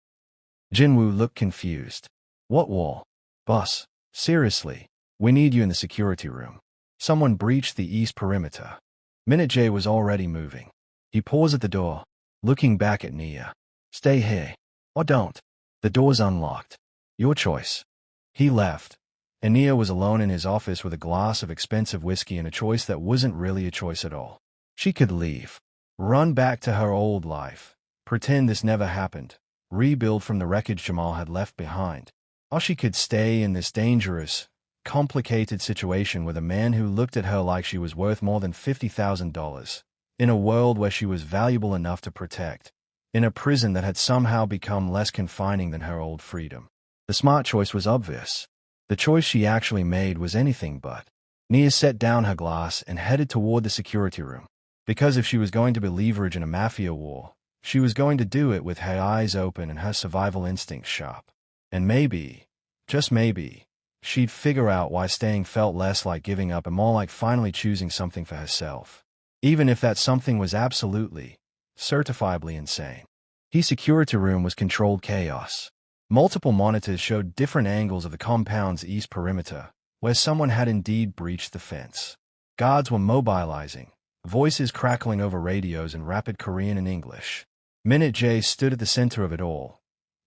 Jinwoo looked confused. What wall? Boss, seriously, we need you in the security room. Someone breached the east perimeter. Minute J was already moving. He paused at the door, looking back at Nia. Stay here. Or don't. The door's unlocked. Your choice. He left, and Nia was alone in his office with a glass of expensive whiskey and a choice that wasn't really a choice at all. She could leave. Run back to her old life. Pretend this never happened. Rebuild from the wreckage Jamal had left behind. Or she could stay in this dangerous, complicated situation with a man who looked at her like she was worth more than $50,000, in a world where she was valuable enough to protect, in a prison that had somehow become less confining than her old freedom. The smart choice was obvious. The choice she actually made was anything but. Nia set down her glass and headed toward the security room. Because if she was going to be leverage in a mafia war, She was going to do it with her eyes open and her survival instincts sharp. And maybe, just maybe, she'd figure out why staying felt less like giving up and more like finally choosing something for herself. Even if that something was absolutely, certifiably insane. His security room was controlled chaos. Multiple monitors showed different angles of the compound's east perimeter, where someone had indeed breached the fence. Guards were mobilizing, voices crackling over radios in rapid Korean and English. Minute J stood at the center of it all,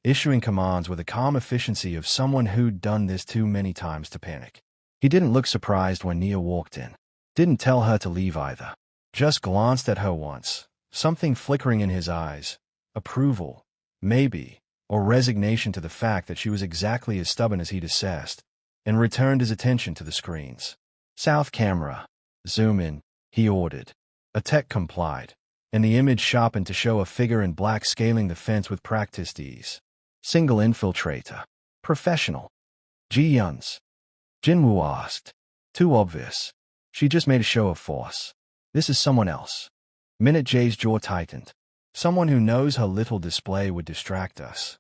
issuing commands with the calm efficiency of someone who'd done this too many times to panic. He didn't look surprised when Nia walked in. Didn't tell her to leave either. Just glanced at her once, something flickering in his eyes. Approval, maybe, or resignation to the fact that she was exactly as stubborn as he'd assessed, and returned his attention to the screens. South camera. Zoom in, he ordered. A tech complied, and the image sharpened to show a figure in black scaling the fence with practiced ease. Single infiltrator. Professional. Ji-Yun's. Jinwoo asked. Too obvious. She just made a show of force. This is someone else. Minute J's jaw tightened. Someone who knows her little display would distract us.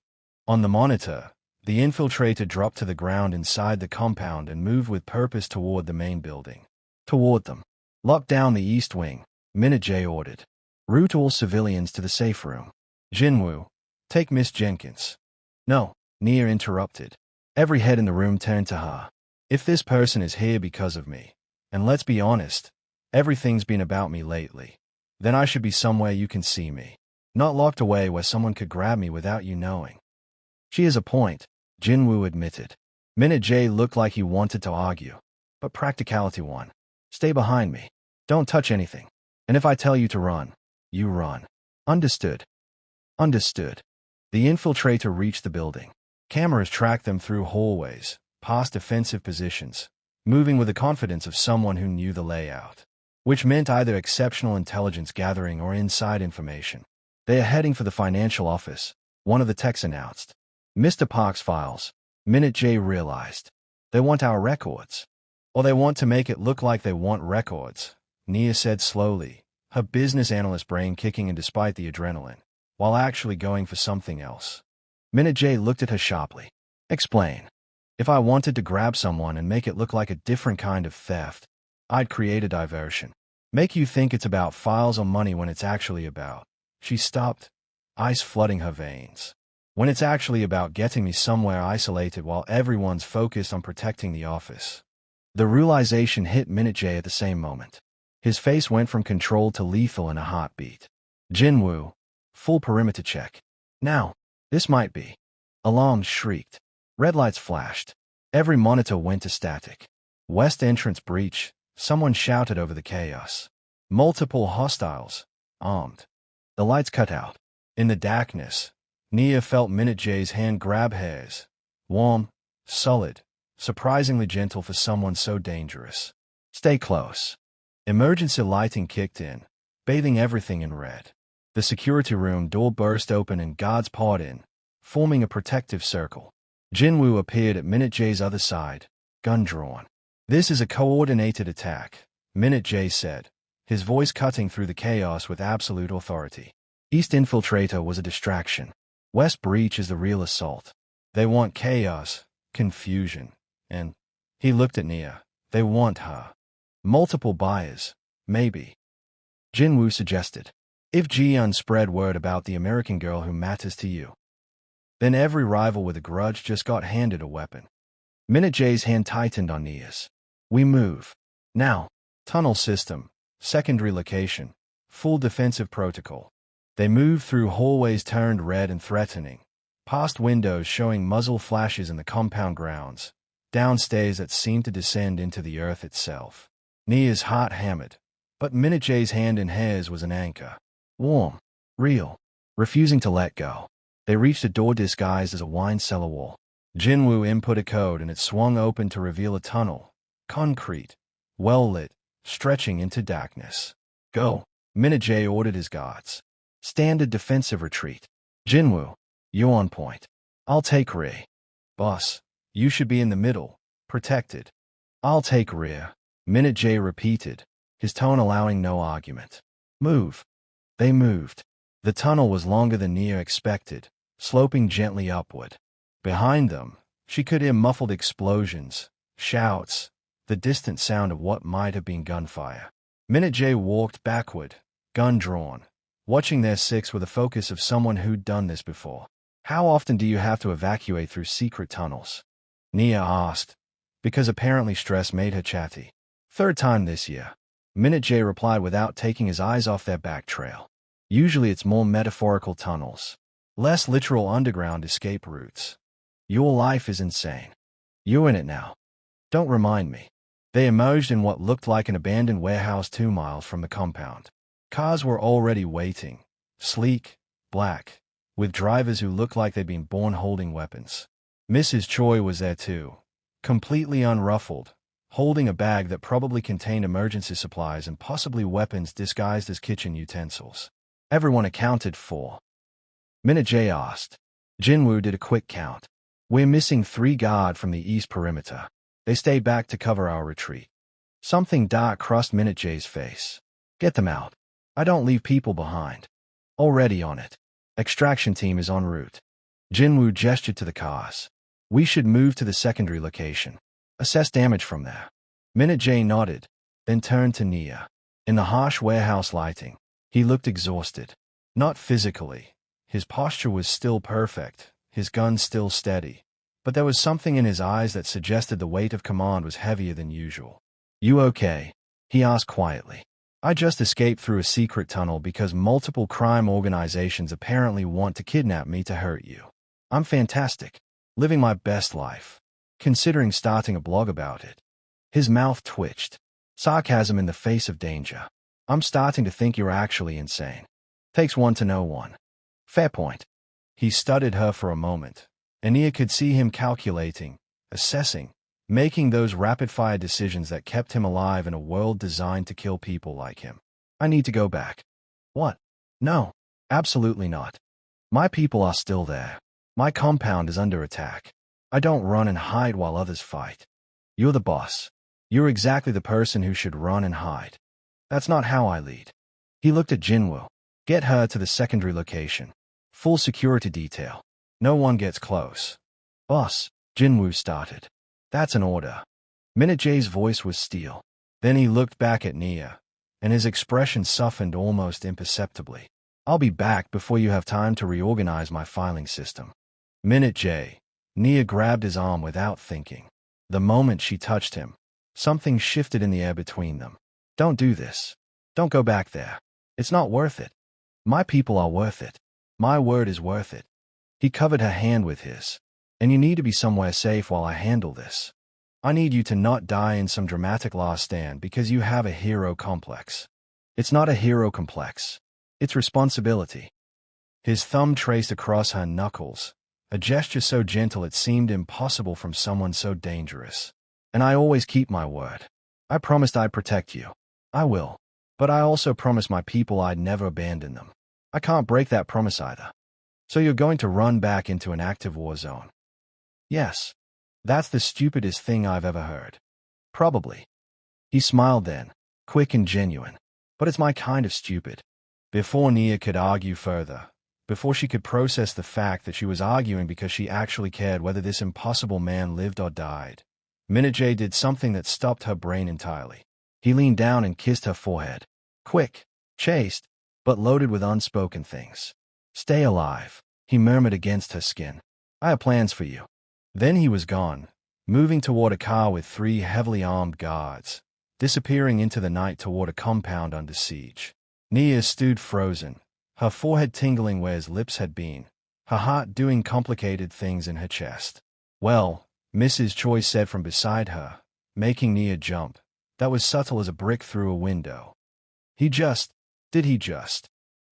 On the monitor, the infiltrator dropped to the ground inside the compound and moved with purpose toward the main building. Toward them. Lock down the east wing, Minute J ordered. Route all civilians to the safe room. Jinwoo, take Miss Jenkins. No, Nia interrupted. Every head in the room turned to her. If this person is here because of me, and let's be honest, everything's been about me lately, then I should be somewhere you can see me. Not locked away where someone could grab me without you knowing. She has a point, Jinwoo admitted. Minute J looked like he wanted to argue, but practicality won. Stay behind me. Don't touch anything. And if I tell you to run, you run. Understood. Understood. The infiltrator reached the building. Cameras tracked them through hallways, past defensive positions, moving with the confidence of someone who knew the layout, which meant either exceptional intelligence gathering or inside information. They are heading for the financial office, one of the techs announced. Mr. Park's files, Minute J realized. They want our records. Or they want to make it look like they want records, Nia said slowly, her business analyst brain kicking in despite the adrenaline, while actually going for something else. Minute J looked at her sharply. Explain. If I wanted to grab someone and make it look like a different kind of theft, I'd create a diversion. Make you think it's about files or money when it's actually about. She stopped, ice flooding her veins. When it's actually about getting me somewhere isolated while everyone's focused on protecting the office. The realization hit Minute J at the same moment. His face went from controlled to lethal in a heartbeat. Jinwoo, full perimeter check. Now, this might be. Alarms shrieked. Red lights flashed. Every monitor went to static. West entrance breach, someone shouted over the chaos. Multiple hostiles, armed. The lights cut out. In the darkness, Nia felt Minute J's hand grab hers. Warm, solid, surprisingly gentle for someone so dangerous. Stay close. Emergency lighting kicked in, bathing everything in red. The security room door burst open and guards poured in, forming a protective circle. Jinwoo appeared at Minute J's other side, gun drawn. This is a coordinated attack, Minute J said, his voice cutting through the chaos with absolute authority. East infiltrator was a distraction. West breach is the real assault. They want chaos, confusion, and, he looked at Nia, they want her. Multiple buyers, maybe. Jinwoo suggested. If Ji-Yun spread word about the American girl who matters to you, then every rival with a grudge just got handed a weapon. Minute J's hand tightened on Nia's. We move. Now. Tunnel system, secondary location, full defensive protocol. They moved through hallways turned red and threatening, past windows showing muzzle flashes in the compound grounds, downstairs that seemed to descend into the earth itself. Nia's heart hammered, but Minute J's hand in hers was an anchor. Warm, real, refusing to let go. They reached a door disguised as a wine cellar wall. Jinwoo input a code and it swung open to reveal a tunnel, concrete, well-lit, stretching into darkness. Go, Minute J ordered his guards. Standard defensive retreat. Jinwoo, you on point. I'll take rear. Boss, you should be in the middle, protected. I'll take rear, Minute J repeated, his tone allowing no argument. Move. They moved. The tunnel was longer than Nia expected, sloping gently upward. Behind them, she could hear muffled explosions, shouts, the distant sound of what might have been gunfire. Minute J walked backward, gun drawn, watching their six with the focus of someone who'd done this before. How often do you have to evacuate through secret tunnels? Nia asked, because apparently stress made her chatty. 3rd time this year. Minute J replied without taking his eyes off their back trail. Usually it's more metaphorical tunnels, less literal underground escape routes. Your life is insane. You're in it now. Don't remind me. They emerged in what looked like an abandoned warehouse 2 miles from the compound. Cars were already waiting, sleek, black, with drivers who looked like they'd been born holding weapons. Mrs. Choi was there too, completely unruffled, holding a bag that probably contained emergency supplies and possibly weapons disguised as kitchen utensils. Everyone accounted for. Minute J asked. Jinwoo did a quick count. We're missing 3 guard from the east perimeter. They stayed back to cover our retreat. Something dark crossed Minute J's face. Get them out. I don't leave people behind. Already on it. Extraction team is en route. Jinwoo gestured to the cars. We should move to the secondary location. Assess damage from there. Minute J nodded, then turned to Nia. In the harsh warehouse lighting, he looked exhausted. Not physically. His posture was still perfect, his gun still steady. But there was something in his eyes that suggested the weight of command was heavier than usual. You okay? He asked quietly. I just escaped through a secret tunnel because multiple crime organizations apparently want to kidnap me to hurt you. I'm fantastic. Living my best life. Considering starting a blog about it. His mouth twitched. Sarcasm in the face of danger. I'm starting to think you're actually insane. Takes one to know one. Fair point. He studied her for a moment. Nia could see him calculating, assessing, making those rapid-fire decisions that kept him alive in a world designed to kill people like him. I need to go back. What? No, absolutely not. My people are still there. My compound is under attack. I don't run and hide while others fight. You're the boss. You're exactly the person who should run and hide. That's not how I lead. He looked at Jinwoo. Get her to the secondary location. Full security detail. No one gets close. Boss, Jinwoo started. That's an order. Minute J's voice was steel. Then he looked back at Nia, and his expression softened almost imperceptibly. I'll be back before you have time to reorganize my filing system. Minute J. Nia grabbed his arm without thinking. The moment she touched him, something shifted in the air between them. Don't do this. Don't go back there. It's not worth it. My people are worth it. My word is worth it. He covered her hand with his. And you need to be somewhere safe while I handle this. I need you to not die in some dramatic last stand because you have a hero complex. It's not a hero complex. It's responsibility. His thumb traced across her knuckles, a gesture so gentle it seemed impossible from someone so dangerous. And I always keep my word. I promised I'd protect you. I will. But I also promised my people I'd never abandon them. I can't break that promise either. So you're going to run back into an active war zone? Yes. That's the stupidest thing I've ever heard. Probably. He smiled then, quick and genuine. But it's my kind of stupid. Before Nia could argue further, before she could process the fact that she was arguing because she actually cared whether this impossible man lived or died, Minute J did something that stopped her brain entirely. He leaned down and kissed her forehead. Quick, chaste, but loaded with unspoken things. Stay alive, he murmured against her skin. I have plans for you. Then he was gone, moving toward a car with 3 heavily armed guards, disappearing into the night toward a compound under siege. Nia stood frozen, her forehead tingling where his lips had been, her heart doing complicated things in her chest. Well, Mrs. Choi said from beside her, making Nia jump. That was subtle as a brick through a window. Did he just?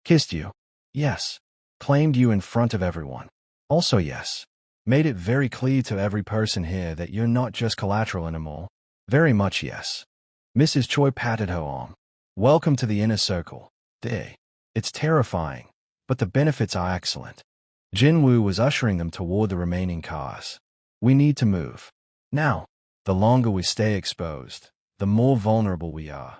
Kissed you? Yes. Claimed you in front of everyone. Also yes. Made it very clear to every person here that you're not just collateral anymore. Very much yes. Mrs. Choi patted her arm. Welcome to the inner circle. Day. It's terrifying, but the benefits are excellent. Jinwoo was ushering them toward the remaining cars. We need to move. Now. The longer we stay exposed, the more vulnerable we are.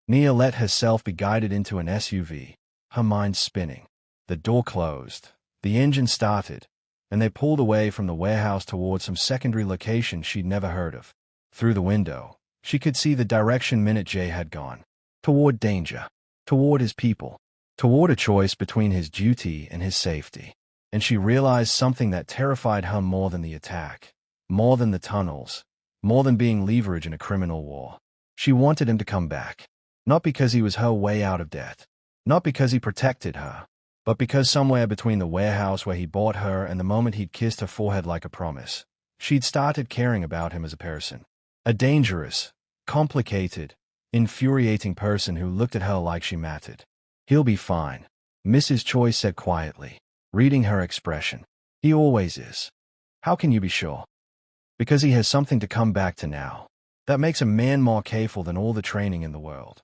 Nia let herself be guided into an SUV, her mind spinning. The door closed. The engine started, and they pulled away from the warehouse towards some secondary location she'd never heard of. Through the window, she could see the direction Minute J had gone. Toward danger. Toward his people. Toward a choice between his duty and his safety. And she realized something that terrified her more than the attack. More than the tunnels. More than being leverage in a criminal war. She wanted him to come back. Not because he was her way out of debt. Not because he protected her. But because somewhere between the warehouse where he bought her and the moment he'd kissed her forehead like a promise, she'd started caring about him as a person. A dangerous, complicated, infuriating person who looked at her like she mattered. He'll be fine, Mrs. Choi said quietly, reading her expression. He always is. How can you be sure? Because he has something to come back to now. That makes a man more careful than all the training in the world.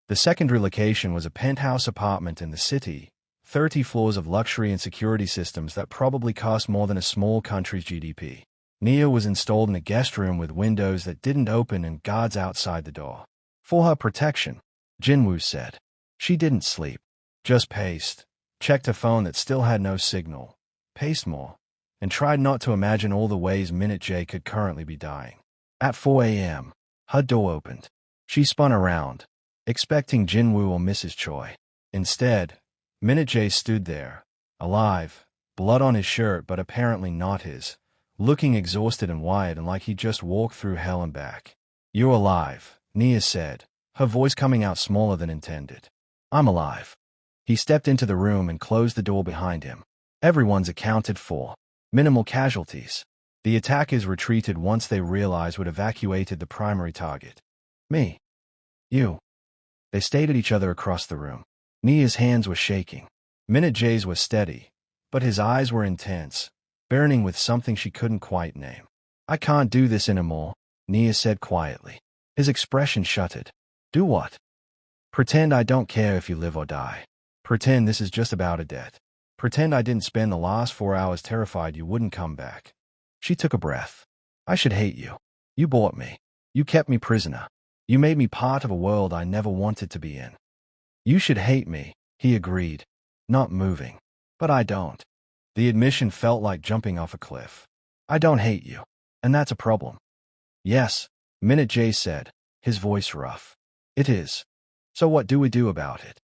The secondary location was a penthouse apartment in the city, 30 floors of luxury and security systems that probably cost more than a small country's GDP. Nia was installed in a guest room with windows that didn't open and guards outside the door. For her protection, Jinwoo said. She didn't sleep. Just paced, checked her phone that still had no signal, paced more, and tried not to imagine all the ways Minute J could currently be dying. At 4 a.m., her door opened. She spun around, expecting Jinwoo or Mrs. Choi. Instead, Minute J stood there, alive, blood on his shirt but apparently not his, looking exhausted and wired and like he just walked through hell and back. You're alive, Nia said, her voice coming out smaller than intended. I'm alive. He stepped into the room and closed the door behind him. Everyone's accounted for. Minimal casualties. The attackers retreated once they realized we'd evacuated the primary target. Me. You. They stared at each other across the room. Nia's hands were shaking. Minute J's were steady, but his eyes were intense, burning with something she couldn't quite name. I can't do this anymore, Nia said quietly. His expression shuttered. Do what? Pretend I don't care if you live or die. Pretend this is just about a debt. Pretend I didn't spend the last 4 hours terrified you wouldn't come back. She took a breath. I should hate you. You bought me. You kept me prisoner. You made me part of a world I never wanted to be in. You should hate me, he agreed, not moving. But I don't. The admission felt like jumping off a cliff. I don't hate you, and that's a problem. Yes, Minute J said, his voice rough. It is. So what do we do about it?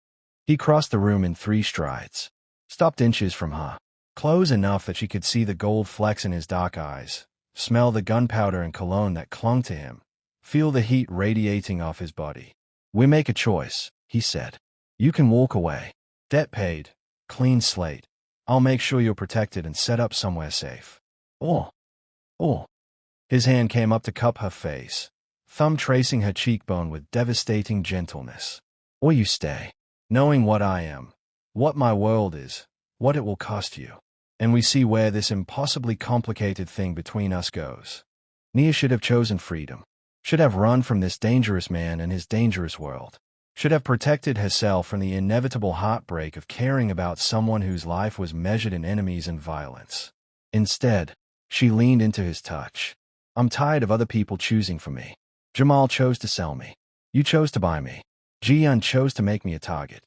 He crossed the room in 3 strides, stopped inches from her, close enough that she could see the gold flecks in his dark eyes, smell the gunpowder and cologne that clung to him, feel the heat radiating off his body. We make a choice, he said. You can walk away. Debt paid. Clean slate. I'll make sure you're protected and set up somewhere safe. Or. His hand came up to cup her face, thumb tracing her cheekbone with devastating gentleness. Or you stay, knowing what I am, what my world is, what it will cost you. And we see where this impossibly complicated thing between us goes. Nia should have chosen freedom. Should have run from this dangerous man and his dangerous world. Should have protected herself from the inevitable heartbreak of caring about someone whose life was measured in enemies and violence. Instead, she leaned into his touch. I'm tired of other people choosing for me. Jamal chose to sell me. You chose to buy me. Ji-Yun chose to make me a target.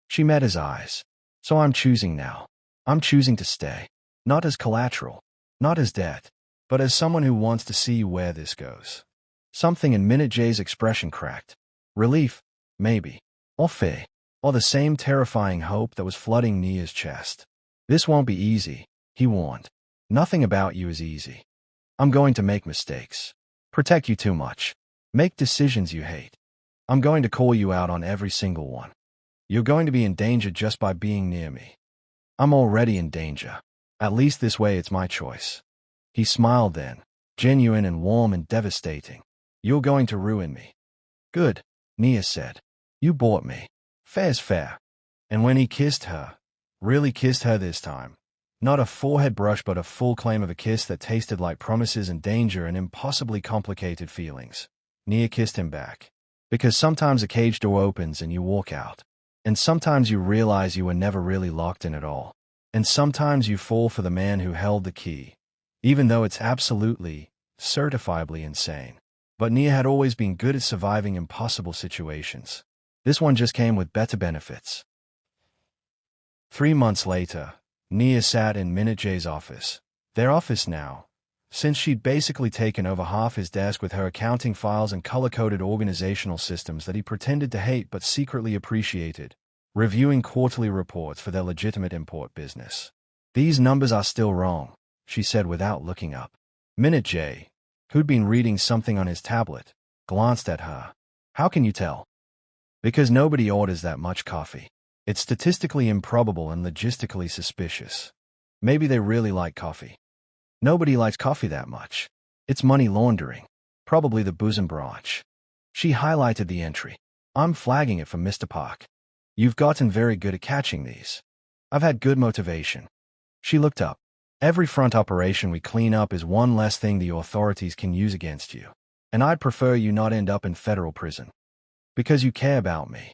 She met his eyes. So I'm choosing now. I'm choosing to stay. Not as collateral. Not as debt. But as someone who wants to see where this goes. Something in Minute J's expression cracked. Relief. Maybe. Or fear. Or the same terrifying hope that was flooding Nia's chest. This won't be easy, he warned. Nothing about you is easy. I'm going to make mistakes. Protect you too much. Make decisions you hate. I'm going to call you out on every single one. You're going to be in danger just by being near me. I'm already in danger. At least this way it's my choice. He smiled then, genuine and warm and devastating. You're going to ruin me. Good, Nia said. You bought me. Fair's fair. And when he kissed her, really kissed her this time, not a forehead brush but a full claim of a kiss that tasted like promises and danger and impossibly complicated feelings, Nia kissed him back. Because sometimes a cage door opens and you walk out. And sometimes you realize you were never really locked in at all. And sometimes you fall for the man who held the key, even though it's absolutely, certifiably insane. But Nia had always been good at surviving impossible situations. This one just came with better benefits. 3 months later, Nia sat in Minute J's office. Their office now, since she'd basically taken over half his desk with her accounting files and color-coded organizational systems that he pretended to hate but secretly appreciated, reviewing quarterly reports for their legitimate import business. "These numbers are still wrong," she said without looking up. Minute J, who'd been reading something on his tablet, glanced at her. "How can you tell?" "Because nobody orders that much coffee. It's statistically improbable and logistically suspicious. Maybe they really like coffee. Nobody likes coffee that much. It's money laundering. Probably the bosom branch." She highlighted the entry. "I'm flagging it for Mr. Park. You've gotten very good at catching these. I've had good motivation." She looked up. "Every front operation we clean up is one less thing the authorities can use against you. And I'd prefer you not end up in federal prison. Because you care about me."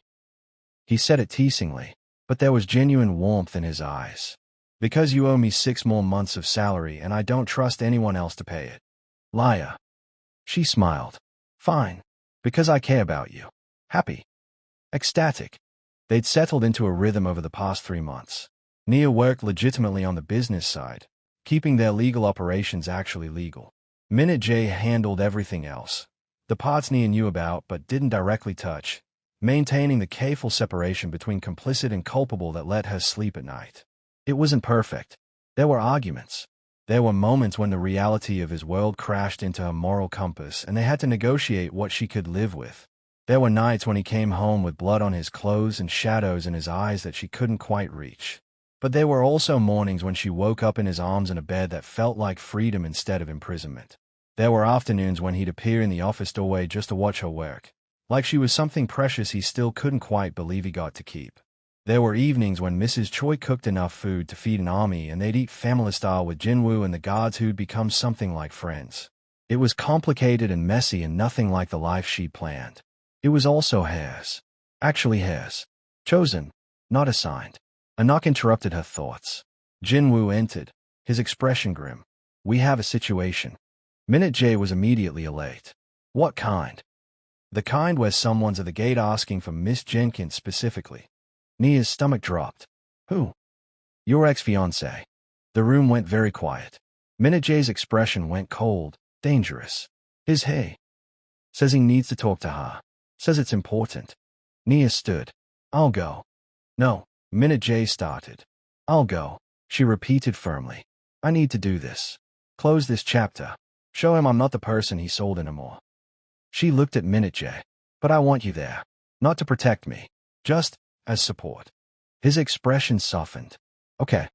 He said it teasingly, but there was genuine warmth in his eyes. "Because you owe me 6 more months of salary and I don't trust anyone else to pay it." "Liar." She smiled. "Fine. Because I care about you." Happy. Ecstatic. They'd settled into a rhythm over the past 3 months. Nia worked legitimately on the business side, keeping their legal operations actually legal. Minute J handled everything else. The parts Nia knew about but didn't directly touch, maintaining the careful separation between complicit and culpable that let her sleep at night. It wasn't perfect. There were arguments. There were moments when the reality of his world crashed into her moral compass and they had to negotiate what she could live with. There were nights when he came home with blood on his clothes and shadows in his eyes that she couldn't quite reach. But there were also mornings when she woke up in his arms in a bed that felt like freedom instead of imprisonment. There were afternoons when he'd appear in the office doorway just to watch her work, like she was something precious he still couldn't quite believe he got to keep. There were evenings when Mrs. Choi cooked enough food to feed an army and they'd eat family style with Jinwoo and the guards who'd become something like friends. It was complicated and messy and nothing like the life she'd planned. It was also hers. Actually hers. Chosen, not assigned. A knock interrupted her thoughts. Jinwoo entered, his expression grim. "We have a situation." Minute J was immediately elate. "What kind?" "The kind where someone's at the gate asking for Miss Jenkins specifically." Nia's stomach dropped. "Who?" "Your ex-fiancé." The room went very quiet. Minute J's expression went cold, dangerous. "His hey. Says he needs to talk to her. Says it's important." Nia stood. "I'll go." "No." Minute J started. "I'll go," she repeated firmly. "I need to do this. Close this chapter. Show him I'm not the person he sold anymore." She looked at Minute J. "But I want you there. Not to protect me. Just as support." His expression softened. "Okay."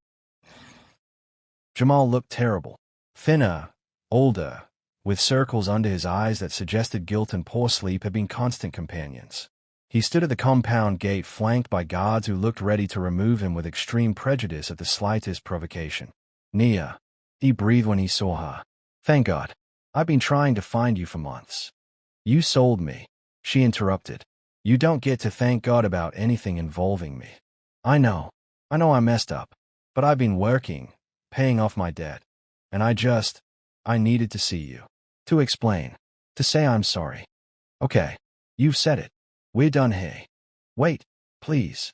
Jamal looked terrible. Thinner, older, with circles under his eyes that suggested guilt and poor sleep had been constant companions. He stood at the compound gate flanked by guards who looked ready to remove him with extreme prejudice at the slightest provocation. "Nia." He breathed when he saw her. "Thank God. I've been trying to find you for months." "You sold me," she interrupted. "You don't get to thank God about anything involving me." I know I messed up. But I've been working, paying off my debt. And I needed to see you. To explain. To say I'm sorry." "Okay. You've said it. We're done here." "Wait, please."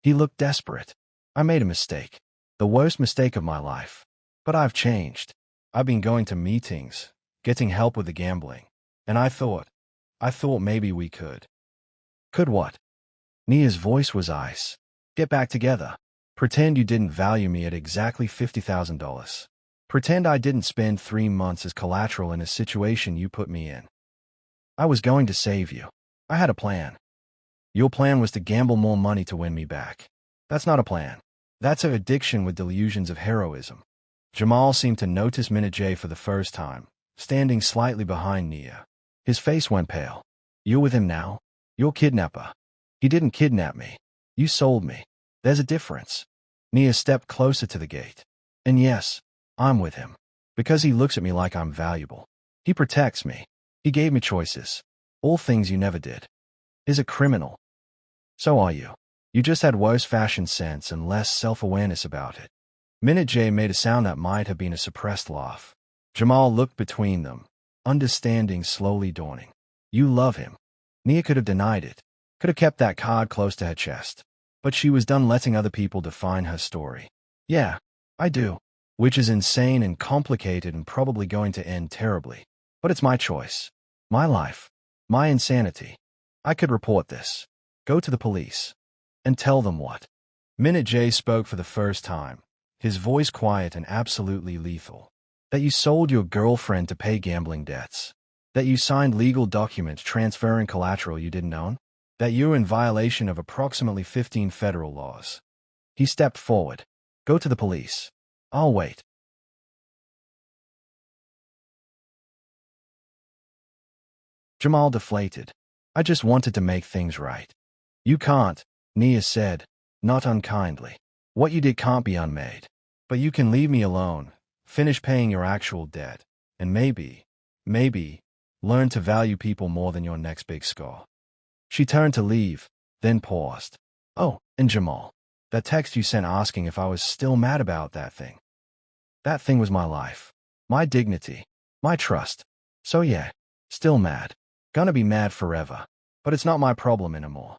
He looked desperate. "I made a mistake. The worst mistake of my life. But I've changed. I've been going to meetings, getting help with the gambling. And I thought maybe we could." "Could what?" Nia's voice was ice. "Get back together. Pretend you didn't value me at exactly $50,000. Pretend I didn't spend 3 months as collateral in a situation you put me in. I was going to save you. I had a plan. Your plan was to gamble more money to win me back. That's not a plan. That's an addiction with delusions of heroism." Jamal seemed to notice Minute J for the first time, standing slightly behind Nia. His face went pale. "You're with him now? Your kidnapper." "He didn't kidnap me. You sold me. There's a difference." Nia stepped closer to the gate. "And yes, I'm with him. Because he looks at me like I'm valuable. He protects me. He gave me choices. All things you never did. Is a criminal. So are you. You just had worse fashion sense and less self-awareness about it." Minute J made a sound that might have been a suppressed laugh. Jamal looked between them, understanding slowly dawning. You love him. Nia could have denied it, could have kept that card close to her chest. But she was done letting other people define her story. Yeah, I do. Which is insane and complicated and probably going to end terribly. But it's my choice. My life. My insanity. I could report this. Go to the police. And tell them what? Minute J spoke for the first time, his voice quiet and absolutely lethal. That you sold your girlfriend to pay gambling debts. That you signed legal documents transferring collateral you didn't own. That you're in violation of approximately 15 federal laws. He stepped forward. Go to the police. I'll wait. Jamal deflated. I just wanted to make things right. You can't, Nia said, not unkindly. What you did can't be unmade. But you can leave me alone, finish paying your actual debt, and maybe, learn to value people more than your next big score. She turned to leave, then paused. Oh, and Jamal, that text you sent asking if I was still mad about that thing. That thing was my life, my dignity, my trust. So yeah, still mad. Gonna be mad forever. But it's not my problem anymore.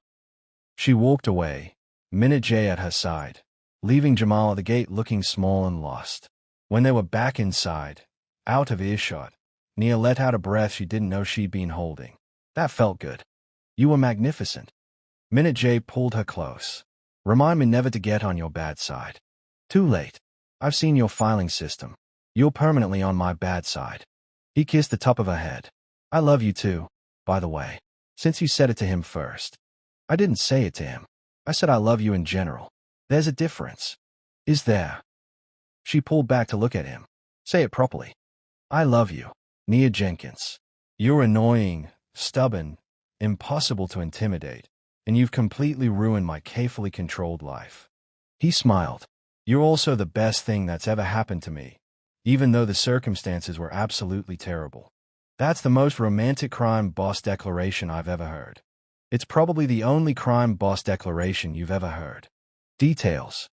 She walked away, Minute J at her side, leaving Jamal at the gate looking small and lost. When they were back inside, out of earshot, Nia let out a breath she didn't know she'd been holding. That felt good. You were magnificent. Minute J pulled her close. Remind me never to get on your bad side. Too late. I've seen your filing system. You're permanently on my bad side. He kissed the top of her head. I love you too, by the way. Since you said it to him first. I didn't say it to him. I said I love you in general. There's a difference. Is there? She pulled back to look at him. Say it properly. I love you, Nia Jenkins. You're annoying, stubborn, impossible to intimidate, and you've completely ruined my carefully controlled life. He smiled. You're also the best thing that's ever happened to me, even though the circumstances were absolutely terrible. That's the most romantic crime boss declaration I've ever heard. It's probably the only crime boss declaration you've ever heard. Details.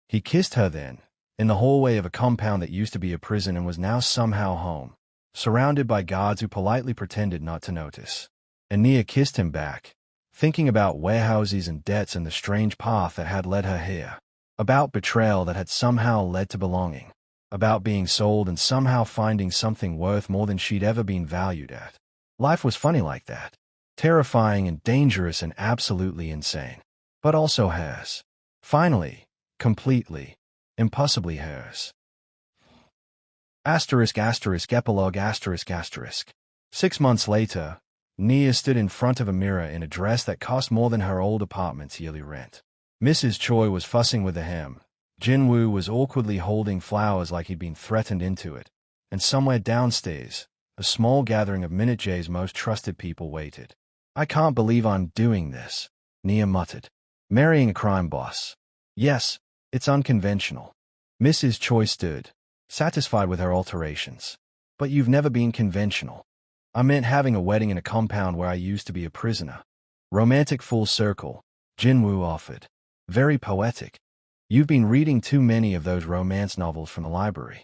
He kissed her then, in the hallway of a compound that used to be a prison and was now somehow home, surrounded by guards who politely pretended not to notice. And Nia kissed him back, thinking about warehouses and debts and the strange path that had led her here, about betrayal that had somehow led to belonging, about being sold and somehow finding something worth more than she'd ever been valued at. Life was funny like that, terrifying and dangerous and absolutely insane, but also hers. Finally, completely, impossibly hers. Epilogue 6 months later, Nia stood in front of a mirror in a dress that cost more than her old apartment's yearly rent. Mrs. Choi was fussing with the hem. Jinwoo was awkwardly holding flowers like he'd been threatened into it. And somewhere downstairs, a small gathering of Minute J's most trusted people waited. I can't believe I'm doing this, Nia muttered. Marrying a crime boss. Yes, it's unconventional. Mrs. Choi stood, satisfied with her alterations. But you've never been conventional. I meant having a wedding in a compound where I used to be a prisoner. Romantic full circle, Jinwoo offered. Very poetic. You've been reading too many of those romance novels from the library.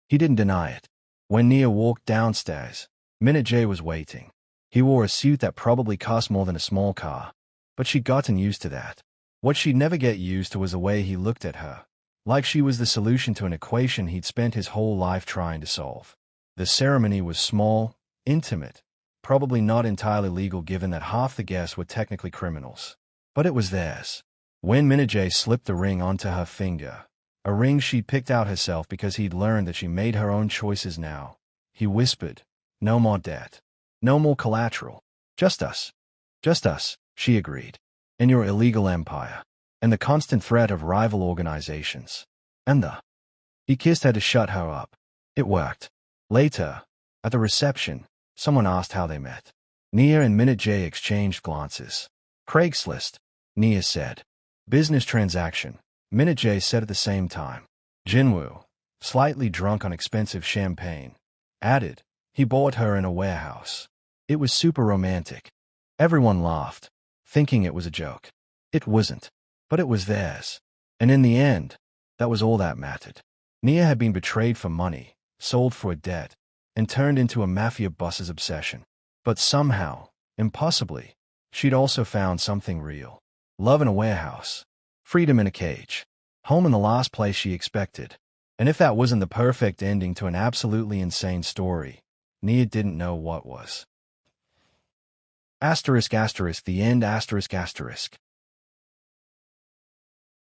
He didn't deny it. When Nia walked downstairs, Minute J was waiting. He wore a suit that probably cost more than a small car, but she'd gotten used to that. What she'd never get used to was the way he looked at her, like she was the solution to an equation he'd spent his whole life trying to solve. The ceremony was small, intimate, probably not entirely legal given that half the guests were technically criminals. But it was theirs. When Minute J slipped the ring onto her finger, a ring she'd picked out herself because he'd learned that she made her own choices now, he whispered, "No more debt. No more collateral. Just us." "Just us," she agreed. "And your illegal empire. And the constant threat of rival organizations. And the—" He kissed her to shut her up. It worked. Later, at the reception, someone asked how they met. Nia and Minute J exchanged glances. "Craigslist," Nia said. "Business transaction," Minute J said at the same time. Jinwoo, slightly drunk on expensive champagne, added, "He bought her in a warehouse." It was super romantic. Everyone laughed, thinking it was a joke. It wasn't, but it was theirs. And in the end, that was all that mattered. Nia had been betrayed for money, sold for a debt, and turned into a mafia boss's obsession. But somehow, impossibly, she'd also found something real. Love in a warehouse. Freedom in a cage. Home in the last place she expected. And if that wasn't the perfect ending to an absolutely insane story, Nia didn't know what was. **** The end ****.